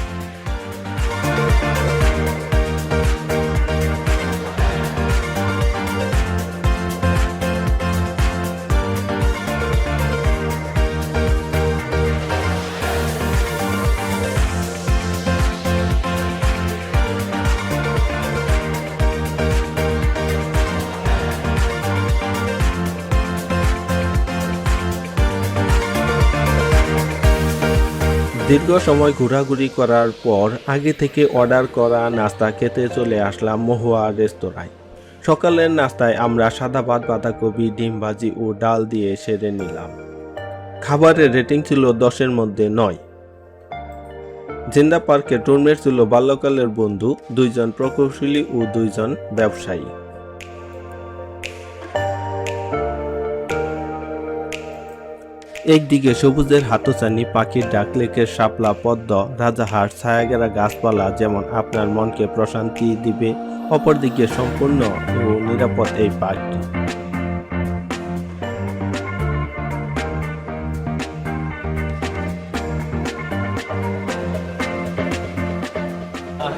দীর্ঘ সময় ঘোরাঘুরি করার পর আগে থেকে অর্ডার করা নাস্তা খেতে চলে আসলাম মহুয়া রেস্তোরাঁয়। সকালের নাস্তায় আমরা সাদা ভাত, বাঁধাকপি, ডিম ভাজি ও ডাল দিয়ে সেরে নিলাম। খাবারের রেটিং ছিল 10-এর মধ্যে 9। জিন্দা পার্কে টুরমেট ছিল বাল্যকালের বন্ধু, 2 জন প্রকৌশলী ও 2 জন ব্যবসায়ী। একদিকে সবুজের হাতছানি, পাখির ডাক, লেকের শাপলা, পদ্ম, রাজাহাঁস, ছায়াঘেরা গাছপালা যেমন আপনার মনকে প্রশান্তি দিবে, অপরদিকে সম্পূর্ণ ও নিরাপদ এই পার্কটি।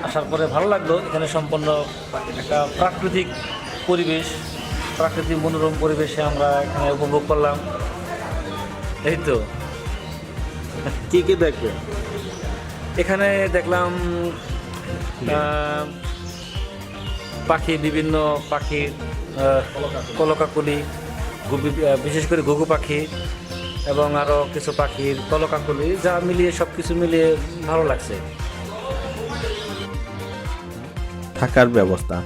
আসার পরে ভালো লাগলো। এখানে সম্পূর্ণ একটা প্রাকৃতিক পরিবেশ, প্রাকৃতিক মনোরম পরিবেশে আমরা এখানে উপভোগ করলাম। এই তো কি কি দেখবেন? এখানে দেখলাম পাখি, বিভিন্ন পাখির কলকাকলি, বিশেষ করে ঘুঘু পাখি এবং আরও কিছু পাখির কলকাকলি, যা মিলিয়ে সব কিছু মিলিয়ে ভালো লাগছে। থাকার ব্যবস্থা।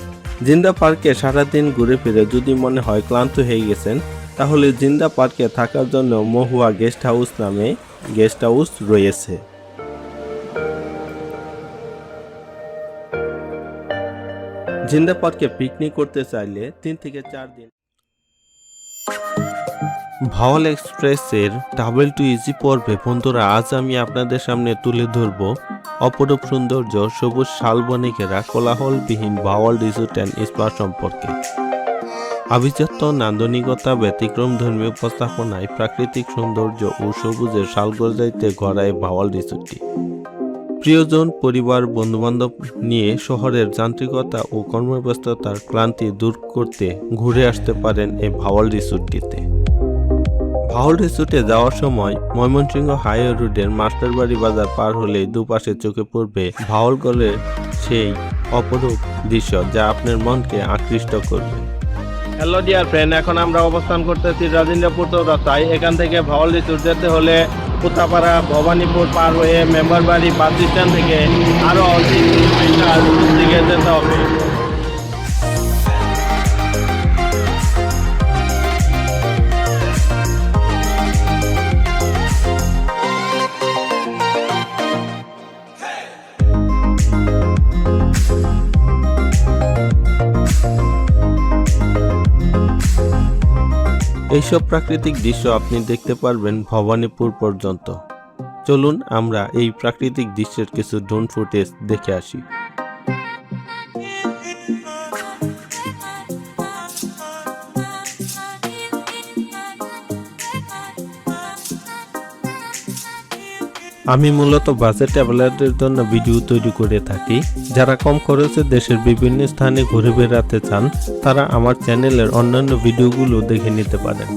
জিন্দা পার্কে সারাদিন ঘুরে ফিরে যদি মনে হয় ক্লান্ত হয়ে গেছেন, তাহলে জিন্দা পার্কে থাকার জন্য মহুয়া গেস্ট হাউস নামে গেস্ট হাউস রয়েছে। জিন্দা পার্কে পিকনিক করতে চাইলে 3 থেকে 4 দিন। ভাওয়াল এক্সপ্রেসের ট্রাভেল টু ইজি পর্বে বন্ধুরা, আজ আমি আপনাদের সামনে তুলে ধরব অপরূপ সৌন্দর্য সবুজ শালবনে ঘেরা কোলাহলবিহীন ভাওয়াল রিসোর্ট অ্যান্ড স্পা সম্পর্কে। আভিজাত্য, নান্দনিকতা, ব্যতিক্রম ধর্মীয় উপস্থাপনায় প্রাকৃতিক সৌন্দর্য ও সবুজের শালগজাইতে গড়ায় ভাওয়াল রিসোর্টটি। প্রিয়জন, পরিবার, বন্ধুবান্ধব নিয়ে শহরের যান্ত্রিকতা ও কর্মব্যস্ততার ক্লান্তি দূর করতে ঘুরে আসতে পারেন এই ভাওয়াল রিসোর্টটিতে। ভাওয়াল রিসোর্টে যাওয়ার সময় ময়মনসিংহ হাইওয়ে রোডের মাস্টারবাড়ি বাজার পার হলেই দুপাশে চোখে পড়বে ভাওয়াল গলের সেই অপরূপ দৃশ্য, যা আপনার মনকে আকৃষ্ট করবে। হ্যালো ডিয়ার ফ্রেন্ড, এখন আমরা অবস্থান করতেছি রাজিন্দ্রপুর চৌরাস্তায়। এখান থেকে ভাওয়াল রিসোর্ট যেতে হলে কোথাপাড়া, ভবানীপুর পার হয়ে মেম্বারবাড়ি বাস স্ট্যান্ড থেকে আরও 3 কিলোমিটার দিকে যেতে হবে। এইসব প্রাকৃতিক দৃশ্য আপনি দেখতে পারবেন ভবানীপুর পর্যন্ত। চলুন আমরা এই প্রাকৃতিক দৃশ্যের কিছু ড্রোন ফুটেজ দেখে আসি। আমি মূলত বাজেট ট্রাভেলারদের জন্য ভিডিও তৈরি করে থাকি। যারা কম খরচে দেশের বিভিন্ন স্থানে ঘুরে বেড়াতে চান, তারা আমার চ্যানেলের অন্যান্য ভিডিওগুলো দেখে নিতে পারেন।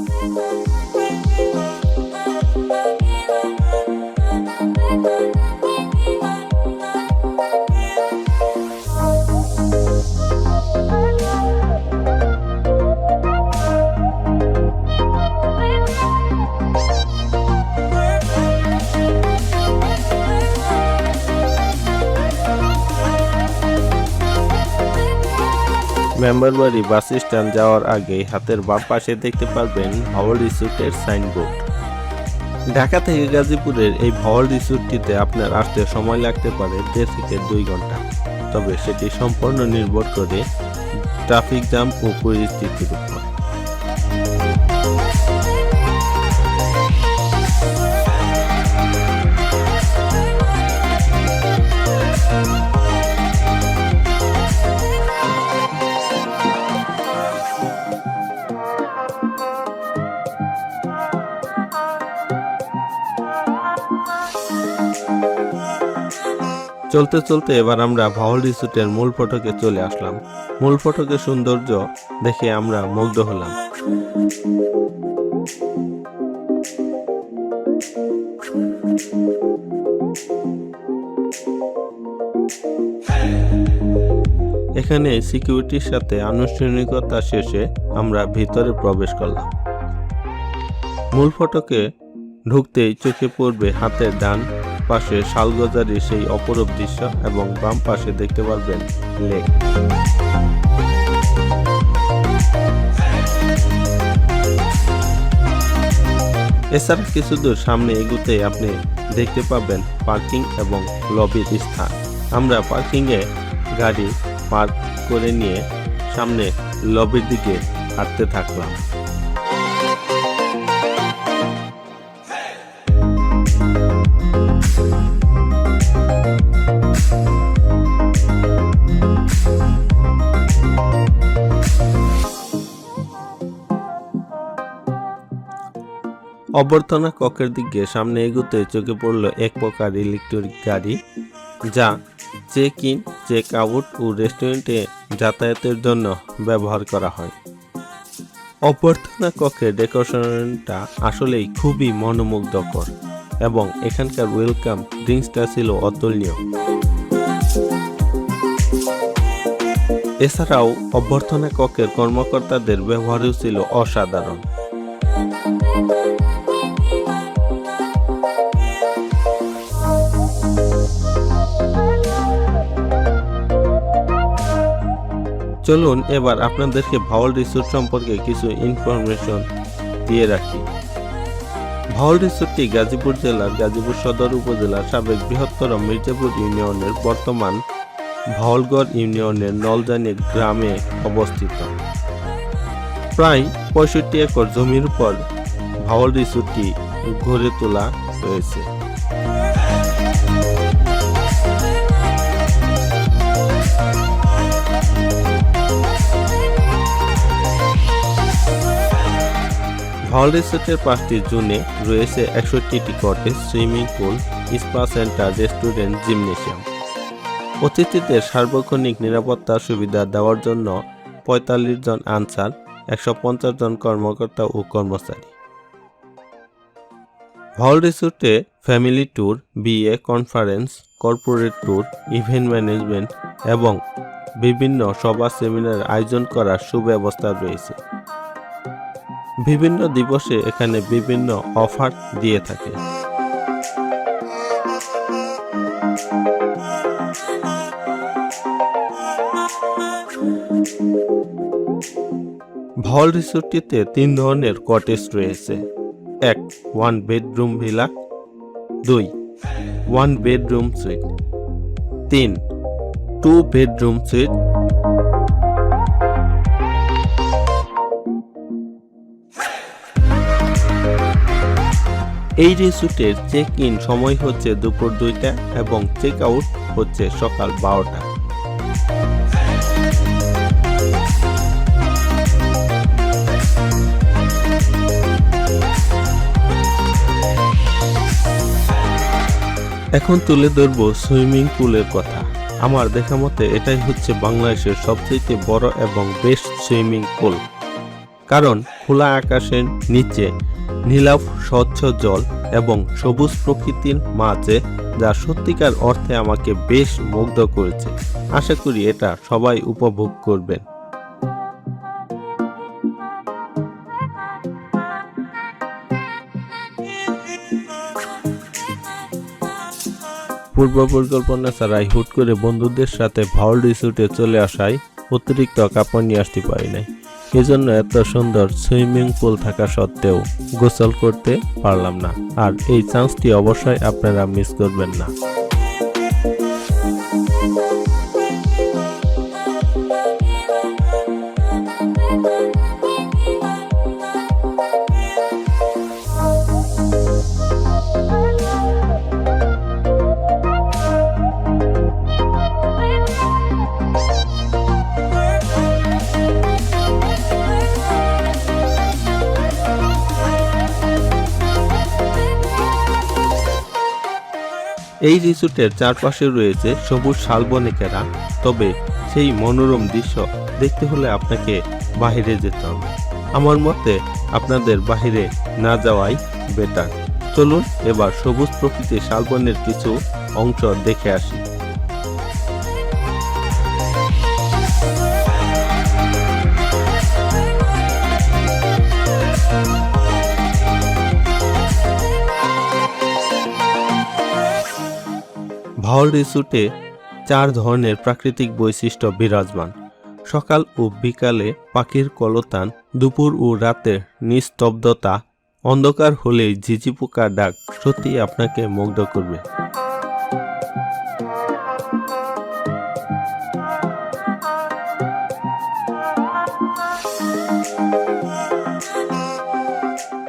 মেম্বারবাড়ি বাস স্ট্যান্ড যাওয়ার আগে হাতের বাম পাশে দেখতে পারবেন ভাওয়াল রিসোর্টের সাইনবোর্ড। ঢাকা থেকে গাজীপুরের এই ভাওয়াল রিসোর্টটিতে আপনার আসতে সময় লাগতে পারে 1.5 থেকে 2 ঘন্টা, তবে সেটি সম্পূর্ণ নির্ভর করে ট্রাফিক জ্যাম ও পরিস্থিতির উপর। চলতে চলতে এবার আমরা ভাওয়াল রিসোর্টের মূল ফটকে চলে আসলাম। মূল ফটকের সৌন্দর্য দেখে আমরা মুগ্ধ হলাম। এখানে সিকিউরিটির সাথে আনুষ্ঠানিকতা শেষে আমরা ভিতরে প্রবেশ করলাম। মূল ফটকে ঢুকতেই চোখে পড়বে হাতের ডান পাশে শালগজারির সেই অপরূপ দৃশ্য এবং বাম পাশে দেখতে পারবেন লেক। এছাড়া কিছু দূর সামনে এগুতে আপনি দেখতে পাবেন পার্কিং এবং লবির স্থান। আমরা পার্কিংয়ে গাড়ি পার্ক করে নিয়ে সামনে লবির দিকে হাঁটতে থাকলাম। অভ্যর্থনা কক্ষের দিকে সামনে এগুতে চোখে পড়ল এক প্রকার ইলেকট্রিক গাড়ি, যা চেক ইন, চেক আউট ও রেস্টুরেন্টে যাতায়াতের জন্য ব্যবহার করা হয়। অভ্যর্থনা কক্ষের ডেকোরেশনটা আসলেই খুবই মনোমুগ্ধকর এবং এখানকার ওয়েলকাম ড্রিঙ্কসটা ছিল অতুলনীয়। এছাড়াও অভ্যর্থনা কক্ষের কর্মকর্তাদের ব্যবহারও ছিল অসাধারণ। চলুন এবার আপনাদেরকে ভাওয়াল রিসোর্ট সম্পর্কে কিছু ইনফরমেশন দিয়ে রাখি। ভাওয়াল রিসোর্টটি গাজীপুর জেলার গাজীপুর সদর উপজেলার সাবেক বৃহত্তর মির্জাপুর ইউনিয়নের বর্তমান ভাওয়ালগড় ইউনিয়নের নলজানি গ্রামে অবস্থিত। প্রায় 65 একর জমির উপর ভাওয়াল রিসোর্টটি গড়ে তোলা হয়েছে। ভাওয়াল রিসোর্টের 5টি জোনে রয়েছে 61টি cottage, swimming pool, spa centre, restaurant, gymnasium. অতিথিদের সার্বক্ষণিক নিরাপত্তা সুবিধা দেওয়ার জন্য 45 জন আনসার, 150 জন কর্মকর্তা ও কর্মচারী। ভাওয়াল রিসোর্টে ফ্যামিলি ট্যুর, বিয়ে, conference, corporate tour, event management এবং বিভিন্ন সভা সেমিনার আয়োজন করার সুব্যবস্থা রয়েছে। বিভিন্ন দিবসে এখানে বিভিন্ন অফার দিয়ে থাকে। ভাওয়াল রিসোর্টটিতে 3 ধরনের কটেজ রয়েছে। 1 1 bedroom villa, 2 1 bedroom sweet, 3 2 bedroom sweet, এই রিসোর্টের চেক ইন সময় হচ্ছে দুপুর 2টা এবং চেক আউট হচ্ছে সকাল 12টা। এখন তুলে ধরব সুইমিং পুলের কথা। আমার দেখা মতে এটাই হচ্ছে বাংলাদেশের সবচেয়ে বড় এবং বেস্ট সুইমিং পুল, কারণ খোলা আকাশের নিচে নীলাভ স্বচ্ছ জল এবং সবুজ প্রকৃতির মাঝে, যা সত্যিকার অর্থে আমাকে বেশ মুগ্ধ করেছে। আশা করি এটা সবাই উপভোগ করবেন। পূর্ব পরিকল্পনা ছাড়াই হুট করে বন্ধুদের সাথে ভাওয়াল রিসোর্টে চলে আসায় অতিরিক্ত কাপড় নিয়ে আসতে পারি নাই। এজন্য এত সুন্দর সুইমিং পুল থাকা সত্ত্বেও গোসল করতে পারলাম না। আর এই চান্সটি অবশ্যই আপনারা মিস করবেন না। এই রিসোর্টের চারপাশে রয়েছে সবুজ শালবনে ঘেরা, তবে সেই মনোরম দৃশ্য দেখতে হলে আপনাকে বাহিরে যেতে হবে। আমার মতে আপনাদের বাহিরে না যাওয়াই বেটার। চলুন এবার সবুজ প্রকৃতির শালবনের কিছু অংশ দেখে আসি। ভাওয়াল রিসোর্টে 4 ধরনের প্রাকৃতিক বৈশিষ্ট্য বিরাজমান। সকাল ও বিকালে পাখির কলতান, দুপুর ও রাতের নিস্তব্ধতা, অন্ধকার হলেই ঝিঝি পোকার ডাক সত্যি আপনাকে মুগ্ধ করবে।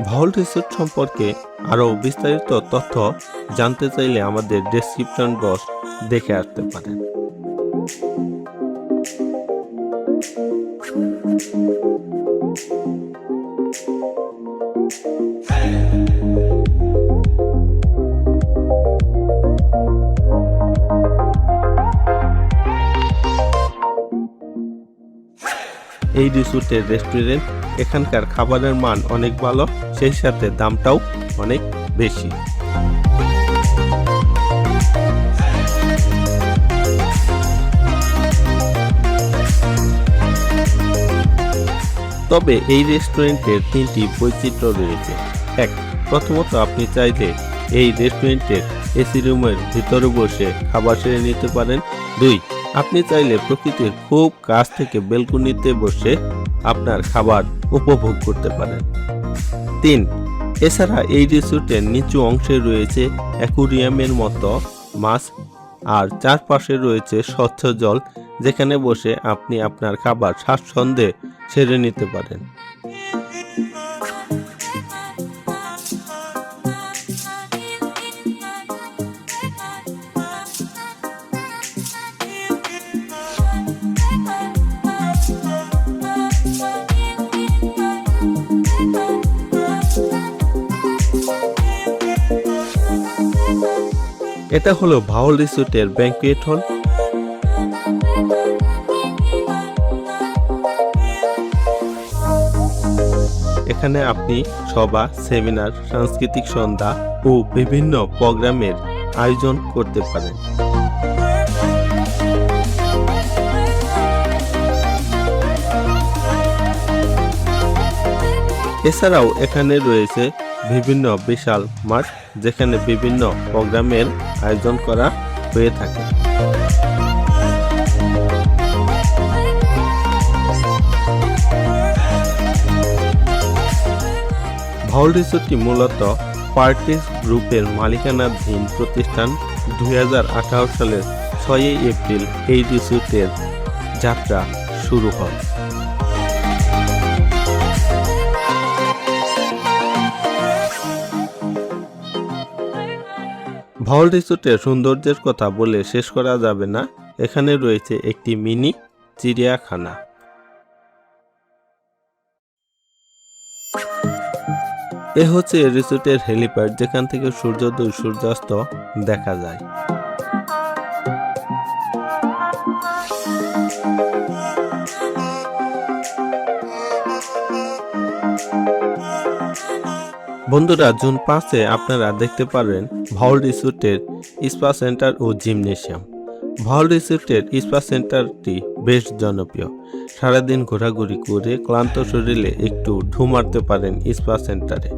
ভাওয়াল রিসোর্ট সম্পর্কে আরও বিস্তারিত তথ্য জানতে চাইলে আমাদের ডেসক্রিপশন বক্স দেখে আসতে পারেন। এই রিসোর্টের রেস্টুরেন্ট। এখানকার খাবারের মান অনেক ভালো, সেই সাথে দামটাও অনেক বেশি। তবে এই রেস্টুরেন্টের 3টি বৈচিত্র্য রয়েছে। এক, প্রথমত আপনি চাইলে এই রেস্টুরেন্টের এসি রুমের ভিতরে বসে খাবার সেরে নিতে পারেন। 2, আপনি চাইলে প্রকৃতির খুব কাছ থেকে বেলকনিতে বসে আপনার খাবার উপভোগ করতে পারেন। 3, এছাড়া এই রিসোর্টের নিচু অংশে রয়েছে অ্যাকুরিয়ামের মতো মাছ, আর চারপাশে রয়েছে স্বচ্ছ জল, যেখানে বসে আপনি আপনার খাবার স্বাচ্ছন্দ্যে সেরে নিতে পারেন। এটা হলো ভাওয়াল রিসোর্টের ব্যাংকুয়েট হল। এখানে আপনি সভা, সেমিনার, সাংস্কৃতিক সন্ধ্যা ও বিভিন্ন প্রোগ্রামের আয়োজন করতে পারেন। এছাড়াও এখানে রয়েছে বিভিন্ন বিশাল মাঠ, যেখানে বিভিন্ন প্রোগ্রামের আয়োজন করা হয়ে থাকে। ভাওয়াল রিসোর্টটি মূলত পার্টিস গ্রুপের মালিকানাধীন প্রতিষ্ঠান। 2018 সালের 6 এপ্রিল এই রিসোর্টের যাত্রা শুরু হয়। ভাওয়াল রিসোর্টের সৌন্দর্যের কথা বলে শেষ করা যাবে না। এখানে রয়েছে একটি মিনি চিড়িয়াখানা। এ হচ্ছে রিসোর্টের হেলিপ্যাড, যেখান থেকে সূর্যোদয় সূর্যাস্ত দেখা যায়। বন্ধুরা, জুন 5-এ আপনারা দেখতে পারবেন ভাওয়াল রিসোর্টের স্পা সেন্টার ও জিমনেশিয়াম। ভাওয়াল রিসোর্টের স্পা সেন্টারটি বেশ জনপ্রিয়। সারাদিন ঘোরাঘুরি করে ক্লান্ত শরীরে একটু ঢু মারতে পারেন স্পা সেন্টারে।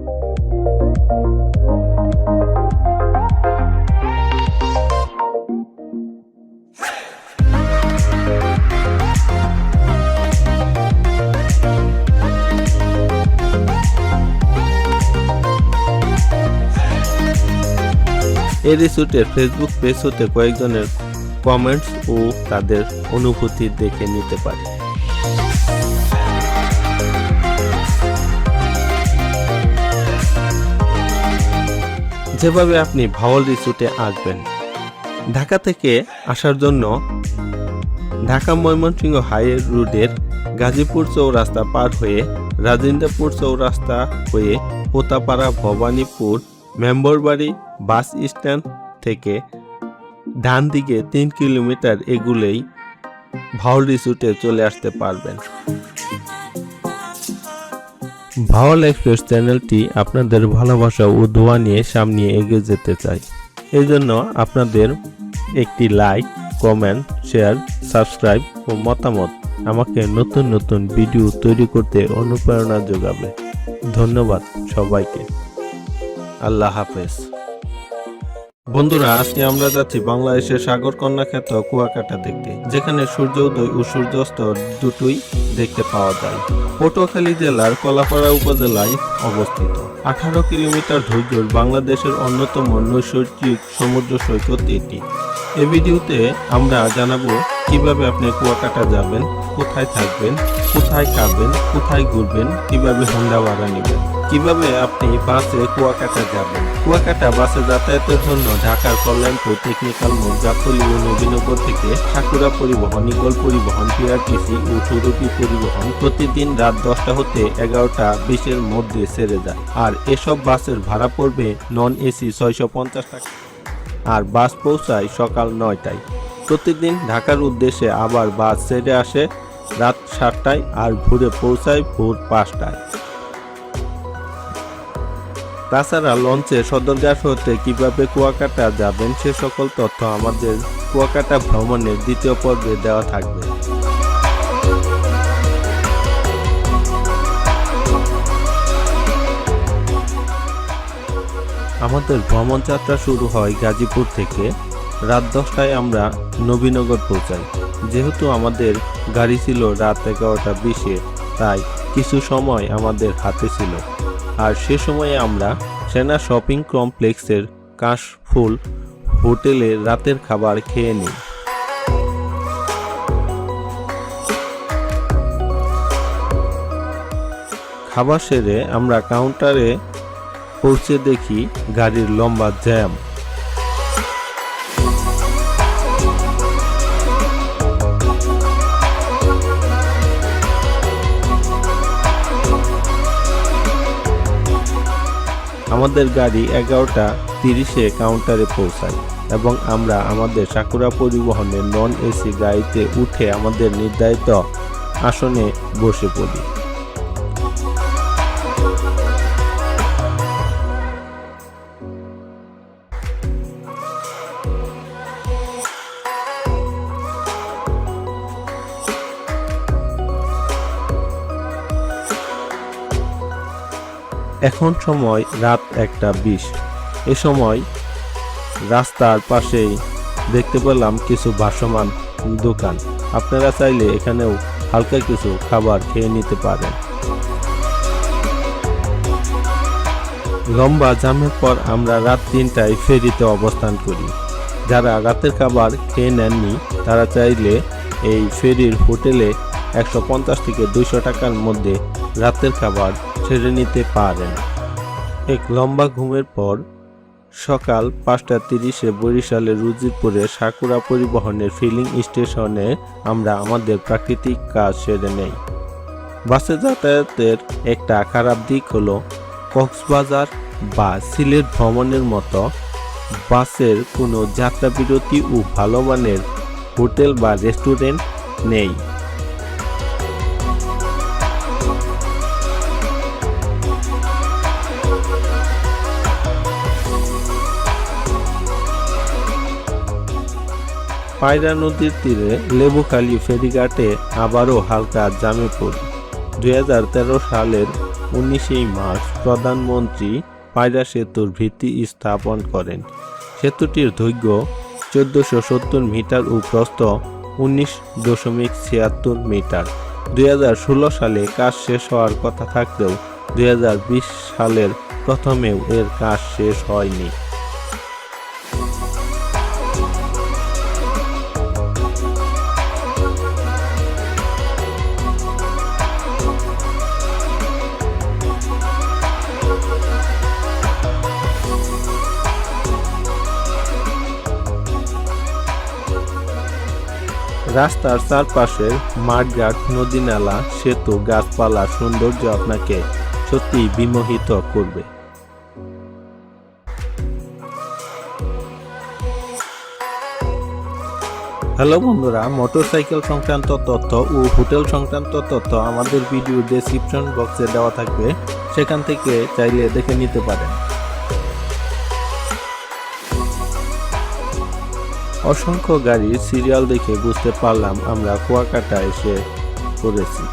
এই রিসোর্টের ফেসবুক পেজ হতে কয়েকজনের কমেন্টস ও তাদের অনুভূতি দেখে নিতে পারি। যেভাবে আপনি ভাওয়াল রিসোর্টে আসবেন, ঢাকা থেকে আসার জন্য ঢাকা ময়মনসিংহ হাইওয়ে রোডের গাজীপুর চৌরাস্তা পার হয়ে রাজেন্দ্রপুর চৌরাস্তা হয়ে পোতাপাড়া ভবানীপুর মেম্বরবাড়ি বাস স্ট্যান্ড থেকে ডান দিকে 3 কিলোমিটার এগুলেই ভাওয়াল রিসোর্টে চলে আসতে পারবেন। ভাওয়াল এক্সপ্রেস চ্যানেলটি আপনাদের ভালোবাসা ও দোয়া নিয়ে সামনে এগিয়ে যেতে চাই। এই জন্য আপনাদের একটি লাইক, কমেন্ট, শেয়ার, সাবস্ক্রাইব ও মতামত আমাকে নতুন নতুন ভিডিও তৈরি করতে অনুপ্রেরণা যোগাবে। ধন্যবাদ সবাইকে। আল্লাহ হাফেজ। বন্ধুরা, আজকে আমরা যাচ্ছি বাংলাদেশের সাগরকন্যা খ্যাত কুয়াকাটা দেখতে, যেখানে সূর্যোদয় ও সূর্যাস্ত দুটোই দেখতে পাওয়া যায়। পটুয়াখালী জেলার কলাপাড়া উপজেলায় অবস্থিত। 18 কিলোমিটার দৈর্ঘ্যের বাংলাদেশের অন্যতম নৈসর্গিক সমুদ্র সৈকত এটি। এই ভিডিওতে আমরা জানাবো কিভাবে আপনি কুয়াকাটা যাবেন, কোথায় থাকবেন, কোথায় খাবেন, কোথায় ঘুরবেন, কিভাবে হোন্ডা ভাড়া নেবেন, কিভাবে আপনি বাসে কুয়াকাটা যাবেন। কুয়াকাটা বাসে যাতায়াতের জন্য ঢাকার কল্যাণপুর টেকনিক্যাল মোড়, গাবতলী ও নবীনগর থেকে সাকুরা পরিবহন, ইগল পরিবহন, পিআরটিসি ও সুরভি পরিবহন প্রতিদিন রাত 10টা হতে 11টা20-এর মধ্যে ছেড়ে যায়। আর এসব বাসের ভাড়া পড়বে নন এসি 650 টাকা, আর বাস পৌঁছায় সকাল 9টায়। প্রতিদিন ঢাকার উদ্দেশ্যে আবার বাস ছেড়ে আসে রাত 7টায় আর ভোরে পৌঁছায় ভোর 5টায়। তাছাড়া লঞ্চে সদরঘাট হতে কিভাবে কুয়াকাটা যাবেন সে সকল তথ্য আমাদের কুয়াকাটা ভ্রমণের দ্বিতীয় পর্বে দেওয়া থাকবে। আমাদের ভ্রমণ যাত্রা শুরু হয় গাজীপুর থেকে। রাত 10টায় আমরা নবীনগর পৌঁছাই। যেহেতু আমাদের গাড়ি ছিল রাত 11:20-এ, তাই কিছু সময় আমাদের হাতে ছিল। আর সে সময়ে আমরা সেনা শপিং কমপ্লেক্সের কাশফুল হোটেলে রাতের খাবার খেয়ে নিই। খাবার সেরে আমরা কাউন্টারে পৌঁছে দেখি গাড়ির লম্বা জ্যাম। আমাদের গাড়ি 11:30-এ কাউন্টারে পৌঁছায় এবং আমরা আমাদের সাকুরা পরিবহনের নন এসি গাড়িতে উঠে আমাদের নির্ধারিত আসনে বসে পড়ি। এখন সময় রাত 1:20। এ সময় রাস্তার পাশেই দেখতে পেলাম কিছু ভাসমান দোকান। আপনারা চাইলে এখানেও হালকা কিছু খাবার খেয়ে নিতে পারেন। লম্বা জামের পর আমরা রাত 3টায় ফেরিতে অবস্থান করি। যারা রাতের খাবার খেয়ে নেননি তারা চাইলে এই ফেরির হোটেলে 150 থেকে 200 টাকার মধ্যে রাতের খাবার ছেড়ে নিতে পারেন। এক লম্বা ঘুমের পর সকাল 5:30-এ বরিশালের রুজিরপুরে সাকুরা পরিবহনের ফিলিং স্টেশনে আমরা আমাদের প্রাকৃতিক কাজ সেরে নেই। বাসে যাতায়াতের একটা খারাপ দিক হলো কক্সবাজার বা সিলেট ভ্রমণের মতো বাসের কোনো যাত্রা বিরতি ও ভালো মানের হোটেল বা রেস্টুরেন্ট নেই। পায়রা নদীর তীরে লেবুখালী ফেরিঘাটে আবারও হালকা জামে পড়ি। 2013 সালের 19 মার্চ প্রধানমন্ত্রী পায়রা সেতুর ভিত্তি স্থাপন করেন। সেতুটির দৈর্ঘ্য 1470 মিটার ও প্রস্থ 19.76 মিটার। 2016 সালে কাজ শেষ হওয়ার কথা থাকলেও 2020 সালের প্রথমেও এর কাজ শেষ হয়নি। রাস্তার চারপাশের মাঠঘাট, নদী নালা, সেতু, গাছপালার সৌন্দর্য আপনাকে সত্যিই বিমোহিত করবে। হ্যালো বন্ধুরা, মোটরসাইকেল সংক্রান্ত তথ্য ও হোটেল সংক্রান্ত তথ্য আমাদের ভিডিও ডেসক্রিপশন বক্সে দেওয়া থাকবে, সেখান থেকে চাইলে দেখে নিতে পারেন। অসংখ্য গাড়ির সিরিয়াল দেখে বুঝতে পারলাম আমরা কুয়াকাটা এসে পড়েছি।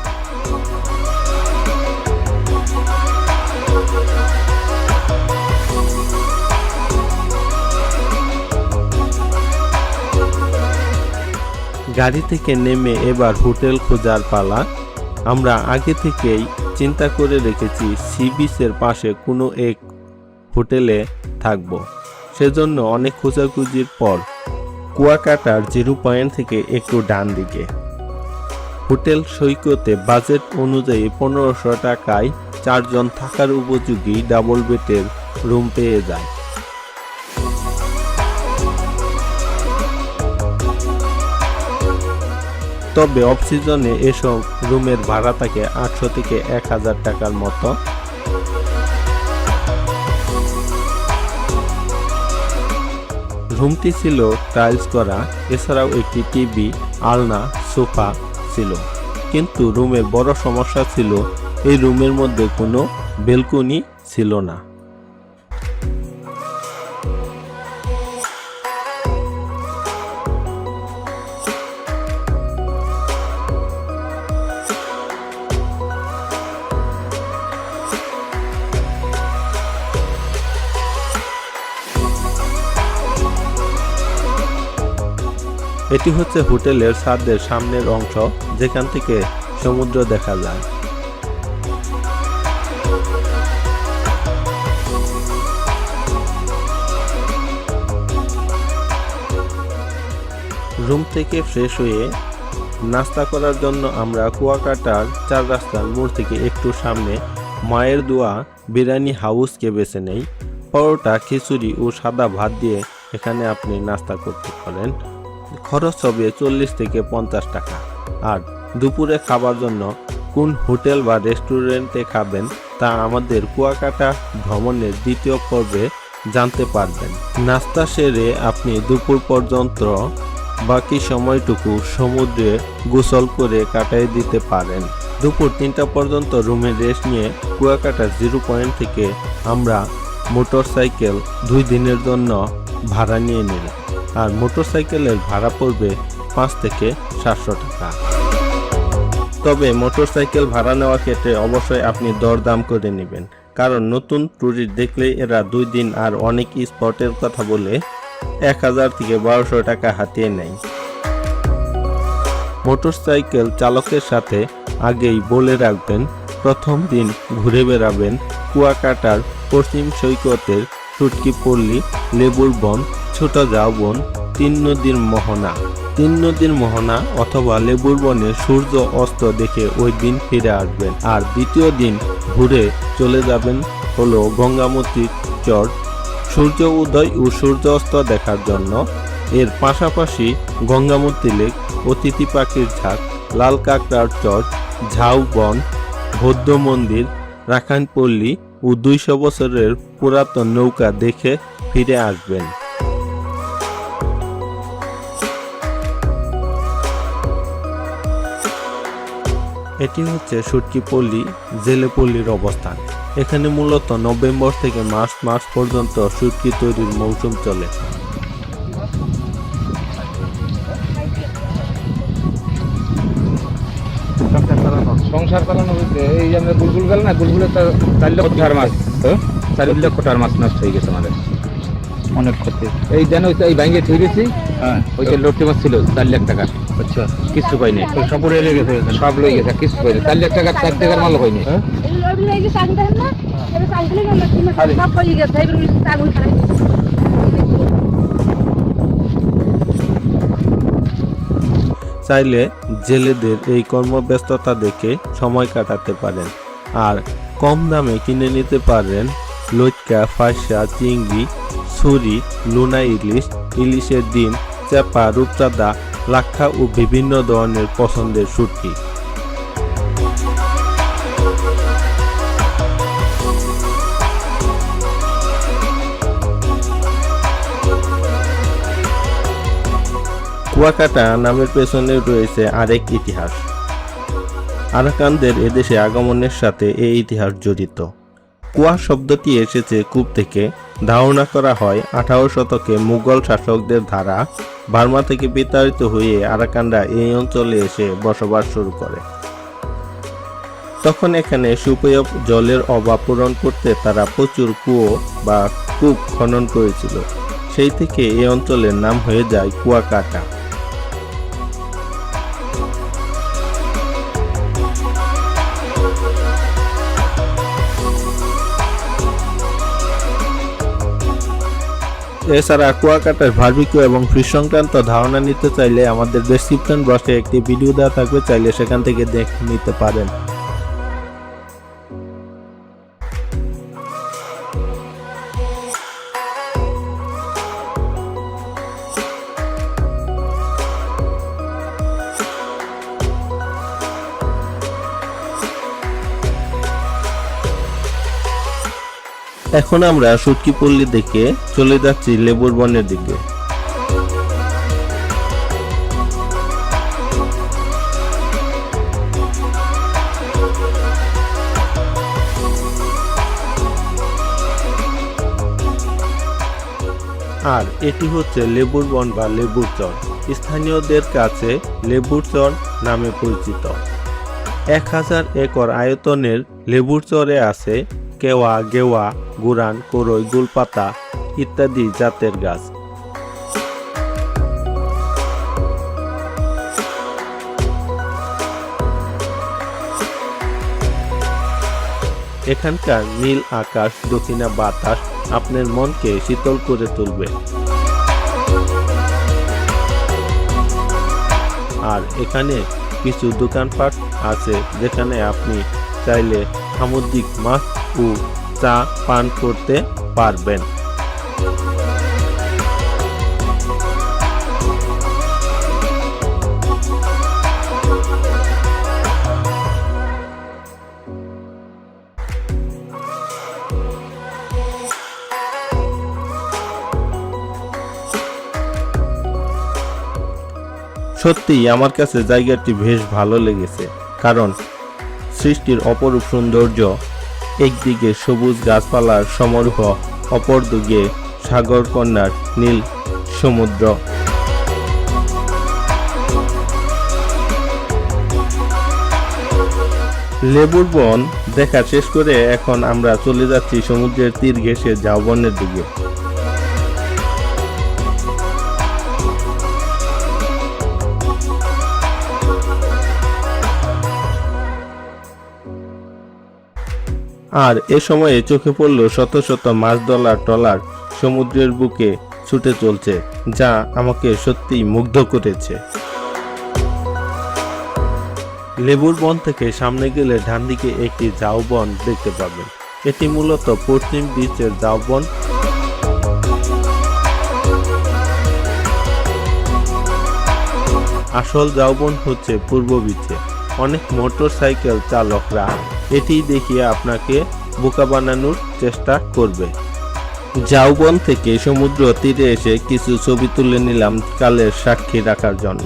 গাড়ি থেকে নেমে এবার হোটেল খোঁজার পালা। আমরা আগে থেকেই চিন্তা করে রেখেছি সি বিচের পাশে কোনো এক হোটেলে থাকব। সেজন্য অনেক খোঁজাখুঁজির পর কুয়াকাটার 0 পয়েন্ট থেকে একটু ডান দিকে হোটেল সৈকতে বাজেট অনুযায়ী 1500 টাকায় 4 জন থাকার উপযোগী ডাবল বেডের রুম পেয়ে যায়। তবে অফ সিজনে এসব রুমের ভাড়া থাকে 800 থেকে 1000 টাকার মতো। রুমটি ছিল টাইলস করা, এছাড়াও একটি টিভি, আলনা, সোফা ছিল। কিন্তু রুমের বড় সমস্যা ছিল এই রুমের মধ্যে কোনো বেলকনি ছিল না। এটি হচ্ছে হোটেলের ছাদের সামনের অংশ, যেখান থেকে সমুদ্র দেখা যায়। রুম থেকে ফ্রেশ হয়ে নাস্তা করার জন্য আমরা কুয়াকাটার 4 রাস্তার মোড় থেকে একটু সামনে মায়ের দোয়া বিরিয়ানি হাউসকে বেছে নেই। পরোটা, খিচুড়ি ও সাদা ভাত দিয়ে এখানে আপনি নাস্তা করতে পারেন। খরচ হবে 40 থেকে 50 টাকা। আর দুপুরে খাবার জন্য কোন হোটেল বা রেস্টুরেন্টে খাবেন তা আমাদের কুয়াকাটা ভ্রমণের দ্বিতীয় পর্বে জানতে পারবেন। নাস্তা সেরে আপনি দুপুর পর্যন্ত বাকি সময়টুকু সমুদ্রে গোসল করে কাটাই দিতে পারেন। দুপুর 3টা পর্যন্ত রুমে রেস্ট নিয়ে কুয়াকাটা 0 পয়েন্ট থেকে আমরা মোটরসাইকেল 2 দিনের জন্য ভাড়া নিয়ে নিলাম। আর মোটরসাইকেলের ভাড়া পড়বে 5 থেকে 700 টাকা। তবে মোটরসাইকেল ভাড়া নেওয়ার ক্ষেত্রে অবশ্যই আপনি দরদাম করে নেবেন, কারণ নতুন ট্যুরিস্ট দেখলে এরা 2 দিন আর অনেক স্পটের কথা বলে 1000 থেকে 1200 টাকা হাতিয়ে নেয়। মোটরসাইকেল চালকের সাথে আগেই বলে রাখবেন, প্রথম দিন ঘুরে বেড়াবেন কুয়াকাটার পশ্চিম সৈকতের সুটকি পল্লী, লেবুর বন, ছোট ঝাউবন, 3 নদীর মোহনা। 3 নদীর মোহনা অথবা লেবুর বনে সূর্য অস্ত দেখে ওই দিন ফিরে আসবেন। আর দ্বিতীয় দিন ঘুরে চলে যাবেন হলো গঙ্গামতী চর, সূর্য উদয় ও সূর্য অস্ত দেখার জন্য। এর পাশাপাশি গঙ্গামতী লেক, অতিথি পাখির ঝাঁক, লাল কাঁকড়ার চর, ঝাউবন, বৌদ্ধ মন্দির, রাখাইনপল্লী ও 200 বছরের পুরাতন নৌকা দেখে ফিরে আসবেন। এটি হচ্ছে সুটকি পল্লী, জেলে পল্লীর অবস্থান। এখানে মূলত নভেম্বর থেকে মার্চ পর্যন্ত সুটকি তৈরির মৌসুম চলে। সংসার চালানো হয়েছে এই যে আমরা বুলবুল গেল না, বুলবুলের 4 লক্ষ মাছ, 4 লক্ষ টাকার মাছ নষ্ট হয়ে গেছে আমাদের, অনেক ক্ষতি। এই যেন এই ব্যাঙ্গে ঠেকেছি, ওইটা লটকে মাছ ছিল 4 লাখ টাকা। আচ্ছা, কিছু পাইনি, সব লয়ে গেছে, সব লয়ে গেছে, কিছু পাইনি। 4 লাখ টাকা 4 টাকার মাল হয়নি। চাইলে জেলেদের এই কর্মব্যস্ততা দেখে সময় কাটাতে পারেন আর কম দামে কিনে নিতে পারেন লইট্কা, ফাঁসা, চিংড়ি, ছুরি, লুনা ইলিশ, ইলিশের ডিম, চাপা, রূপচাঁদা, লাক্ষা ও বিভিন্ন ধরনের পছন্দের শুটকি। কুয়াকাটা নামের পেছনে রয়েছে আরেক ইতিহাস। আরাকানদের এদেশে আগমনের সাথে এই ইতিহাস জড়িত। কুয়া শব্দটি এসেছে কূপ থেকে। ধারণা করা হয় 18 শতকে মুঘল শাসকদের দ্বারা বার্মা থেকে বিতাড়িত হয়ে আরাকানরা এই অঞ্চলে এসে বসবাস শুরু করে। তখন এখানে সুপেয় জলের অভাব পূরণ করতে তারা প্রচুর কুয়ো বা কূপ খনন করেছিল। সেই থেকে এই অঞ্চলের নাম হয়ে যায় কুয়াকাটা। এছাড়া কুয়াকাটার বারবিকিউ এবং ফিশ সংক্রান্ত ধারণা নিতে চাইলে আমাদের ডেসক্রিপশন বক্সে একটি ভিডিও দেওয়া থাকবে, চাইলে সেখান থেকে দেখে নিতে পারেন। এখন আমরা সুটকি পল্লী দেখে চলে যাচ্ছি লেবুর বনের দিকে। আর এটি হচ্ছে লেবুর বন বা লেবুর চর, স্থানীয়দের কাছে লেবুর চর নামে পরিচিত। 1000 একর আয়তনের লেবুর চরে আছে কেওয়া, গেওয়া, গুরান, করই, গুলপাতা ইত্যাদি জাতের গাছ। এখানকার নীল আকাশ, দক্ষিণা বাতাস আপনার মনকে শীতল করে তুলবে। আর এখানে কিছু দোকানপাট আছে যেখানে আপনি চাইলে সামুদ্রিক মাছ ও চা পান করতে পারবেন। সত্যিই আমার কাছে জায়গাটি বেশ ভালো লেগেছে, কারণ সৃষ্টির অপরূপ সৌন্দর্য, একদিকে সবুজ গাছপালার সমারোহ, অপরদিকে সাগরকন্যার নীল সমুদ্র। লেবুর বন দেখা শেষ করে এখন আমরা চলে যাচ্ছি সমুদ্রের তীর ঘেঁষে ঝাউবনের দিকে। আর এ সময়ে চোখে পড়ল শত শত মাছ ধরার ট্রলার সমুদ্রের বুকে ছুটে চলছে, যা আমাকে সত্যিই মুগ্ধ করেছে। লেবুর বন থেকে সামনে গেলে ডান দিকে একটি ঝাউবন দেখতে পাবেন। এটি মূলত পশ্চিম বিচের ঝাউবন। আসল ঝাউবন হচ্ছে পূর্ব বিচে। অনেক মোটরসাইকেল চালকরা এটি দেখিয়ে আপনাকে বোকা বানানোর চেষ্টা করবে। ঝাউবন থেকে সমুদ্র তীরে এসে কিছু ছবি তুলে নিলাম কালের সাক্ষী রাখার জন্য।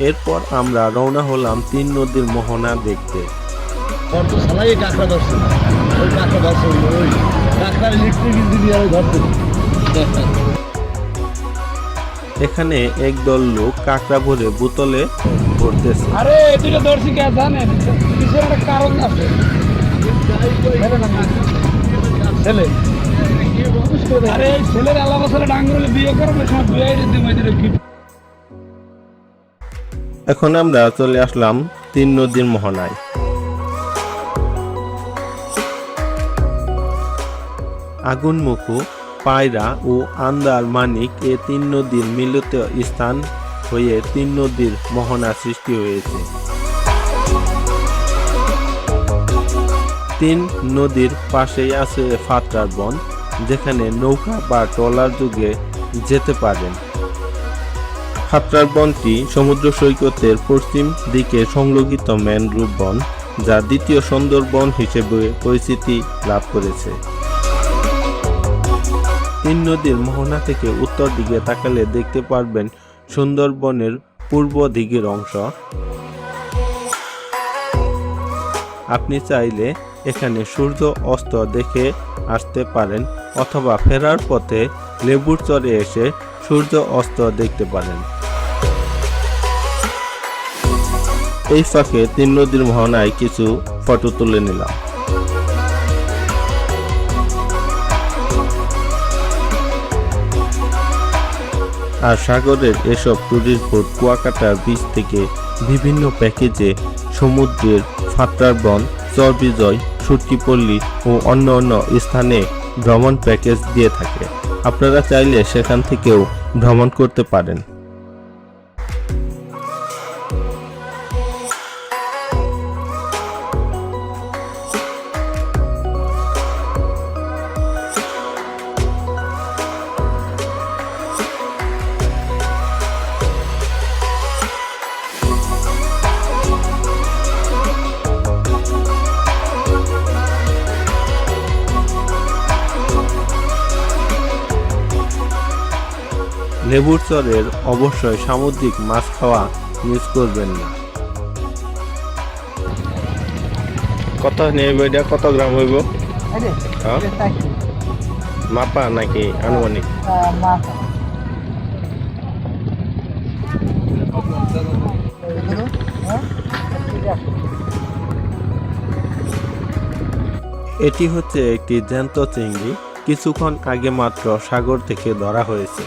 এরপর আমরা রওনা হলাম 3 নদীর মোহনা দেখতে। এখানে একদল লোক কাঁকড়া ভরে বোতলে ভরতেছে। আরে এটা দর্শি কে জানেন, কিসের একটা কারণ আছে। ছেলে আরে ছেলের আল্লাহ বছরে ডাঙ্গরলে বিয়ে করবে, সব বিয়ে দিতে কি। এখন আমরা চলে আসলাম 3 নদীর মোহনায়। আগুনমুখু, পায়রা ও আন্দার মানিক এ 3 নদীর মিলিত স্থান হয়ে 3 নদীর মোহনা সৃষ্টি হয়েছে। 3 নদীর পাশেই আছে ফাতরার বন, যেখানে নৌকা বা ট্রলার যুগে যেতে পারেন। ফাতরার বনটি সমুদ্র সৈকতের পশ্চিম দিকে সংলগ্নিত ম্যানগ্রোভ বন, যা দ্বিতীয় সুন্দরবন হিসেবে পরিচিতি লাভ করেছে। 3 নদীর মোহনা থেকে উত্তর দিকে তাকালে দেখতে পারবেন সুন্দরবনের পূর্ব দিকের অংশ। আপনি চাইলে এখানে সূর্য অস্ত দেখে আসতে পারেন, অথবা ফেরার পথে লেবুর চরে এসে সূর্য অস্ত দেখতে পারেন। এই ফাঁকে 3 নদীর মোহনায় কিছু ফটো তুলে নিলাম। আর সাগরের এসব টুরিস্ট বোট কুয়াকাটার বিচ থেকে বিভিন্ন প্যাকেজে সমুদ্রের ফাতরার বন, চরবিজয়, সুটকিপল্লী ও অন্য অন্য স্থানে ভ্রমণ প্যাকেজ দিয়ে থাকে। আপনারা চাইলে সেখান থেকেও ভ্রমণ করতে পারেন। লেবুর চরের অবশ্যই সামুদ্রিক মাছ খাওয়া মিস করবেন না। কত নেব এটা, কত গ্রাম হইব? হ্যাঁ? মাপা নাকি আনুমানিক? এটি হচ্ছে একটি জ্যান্ত চিংড়ি, কিছুক্ষণ আগে মাত্র সাগর থেকে ধরা হয়েছে।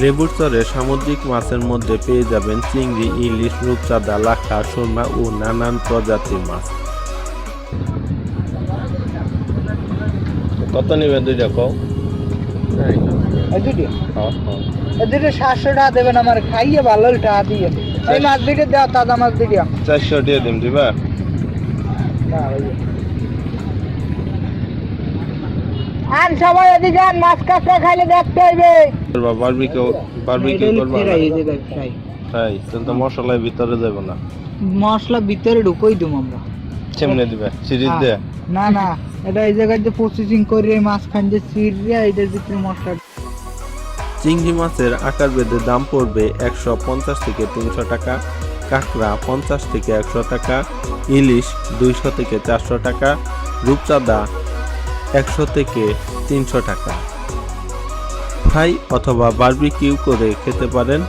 লেবুর চরে সামুদ্রিক মাছের মধ্যে পেয়ে যাবেন চিংড়ি, ইলিশ, রূপচাঁদা, লাখা, সুরমা ও নানান প্রজাতির মাছ। কত নেবে দুইটা কও? হ্যাঁ, হ্যাঁ। 700 টাকা দেবেন, আমার খাইয়ে ভালো টাকা দিয়ে এই মাছ দুটো দেওয়া, তাজা মাছ দুটো 400 দিয়ে দিম, দিবা? আন সবাই এদিকে আন, মাছ কাঁকড়া খাইলে দেখতে হইবে। বারবিকিউ করবা? তাই তাহলে তো মশলার ভিতরে যাব না। মশলা ভিতরে ঢুকই দেবো আমরা। কেমনে দিবা? সিরিজ দে? না না, এটা এই জায়গায় যে প্রসেসিং করে মাছ খান যে সিরিয়া, এটার ভিতরে মশলা। চিংড়ি মাছের আকার ভেদে দাম পড়বে 150 থেকে 300 টাকা, কাঁকড়া 50 থেকে 100 টাকা, ইলিশ 200 থেকে 400 টাকা, রূপচাঁদা 100 থেকে 300 টাকা। ফ্রাই অথবা বারবিকিউ করে খেতে পারেন।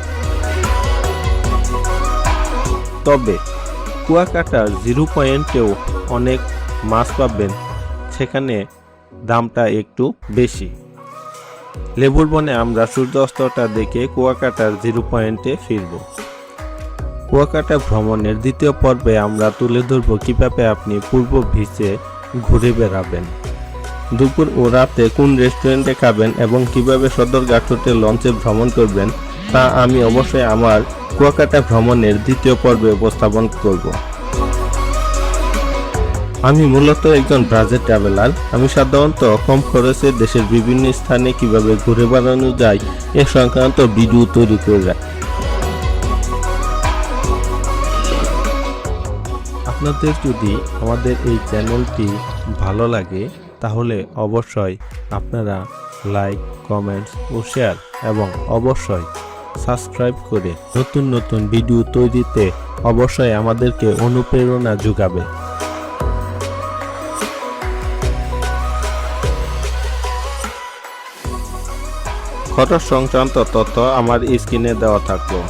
তবে কুয়াকাটার 0 পয়েন্টেও অনেক মাছ পাবেন, সেখানে দামটা একটু বেশি। লেবুর বনে আমরা সূর্যাস্তটা দেখে কুয়াকাটার 0 পয়েন্টে ফিরব। কুয়াকাটা ভ্রমণের দ্বিতীয় পর্বে আমরা তুলে ধরব কিভাবে আপনি পূর্ব বিচে ঘুরে বেড়াবেন, দুপুর ও রাতে কোন রেস্টুরেন্টে খাবেন এবং কিভাবে সদরঘাট হোটেল লঞ্চে ভ্রমণ করবেন, তা আমি অবশ্যই আমার কুয়াকাটা ভ্রমণের দ্বিতীয় পর্বে উপস্থাপন করব। আমি মূলত একজন বাজেট ট্রাভেলার। আমি সাধারণত কম খরচে দেশের বিভিন্ন স্থানে কিভাবে ঘুরে বেড়ানো যায় এ সংক্রান্ত ভিডিও তৈরি করে রাখি। আপনাদের যদি আমাদের এই চ্যানেলটি ভালো লাগে তাহলে অবশ্যই আপনারা লাইক, কমেন্টস ও শেয়ার এবং অবশ্যই সাবস্ক্রাইব করে নতুন নতুন ভিডিও তৈরিতে অবশ্যই আমাদেরকে অনুপ্রেরণা যোগাবে। খরচ সংক্রান্ত তথ্য আমার স্ক্রিনে দেওয়া থাকলো।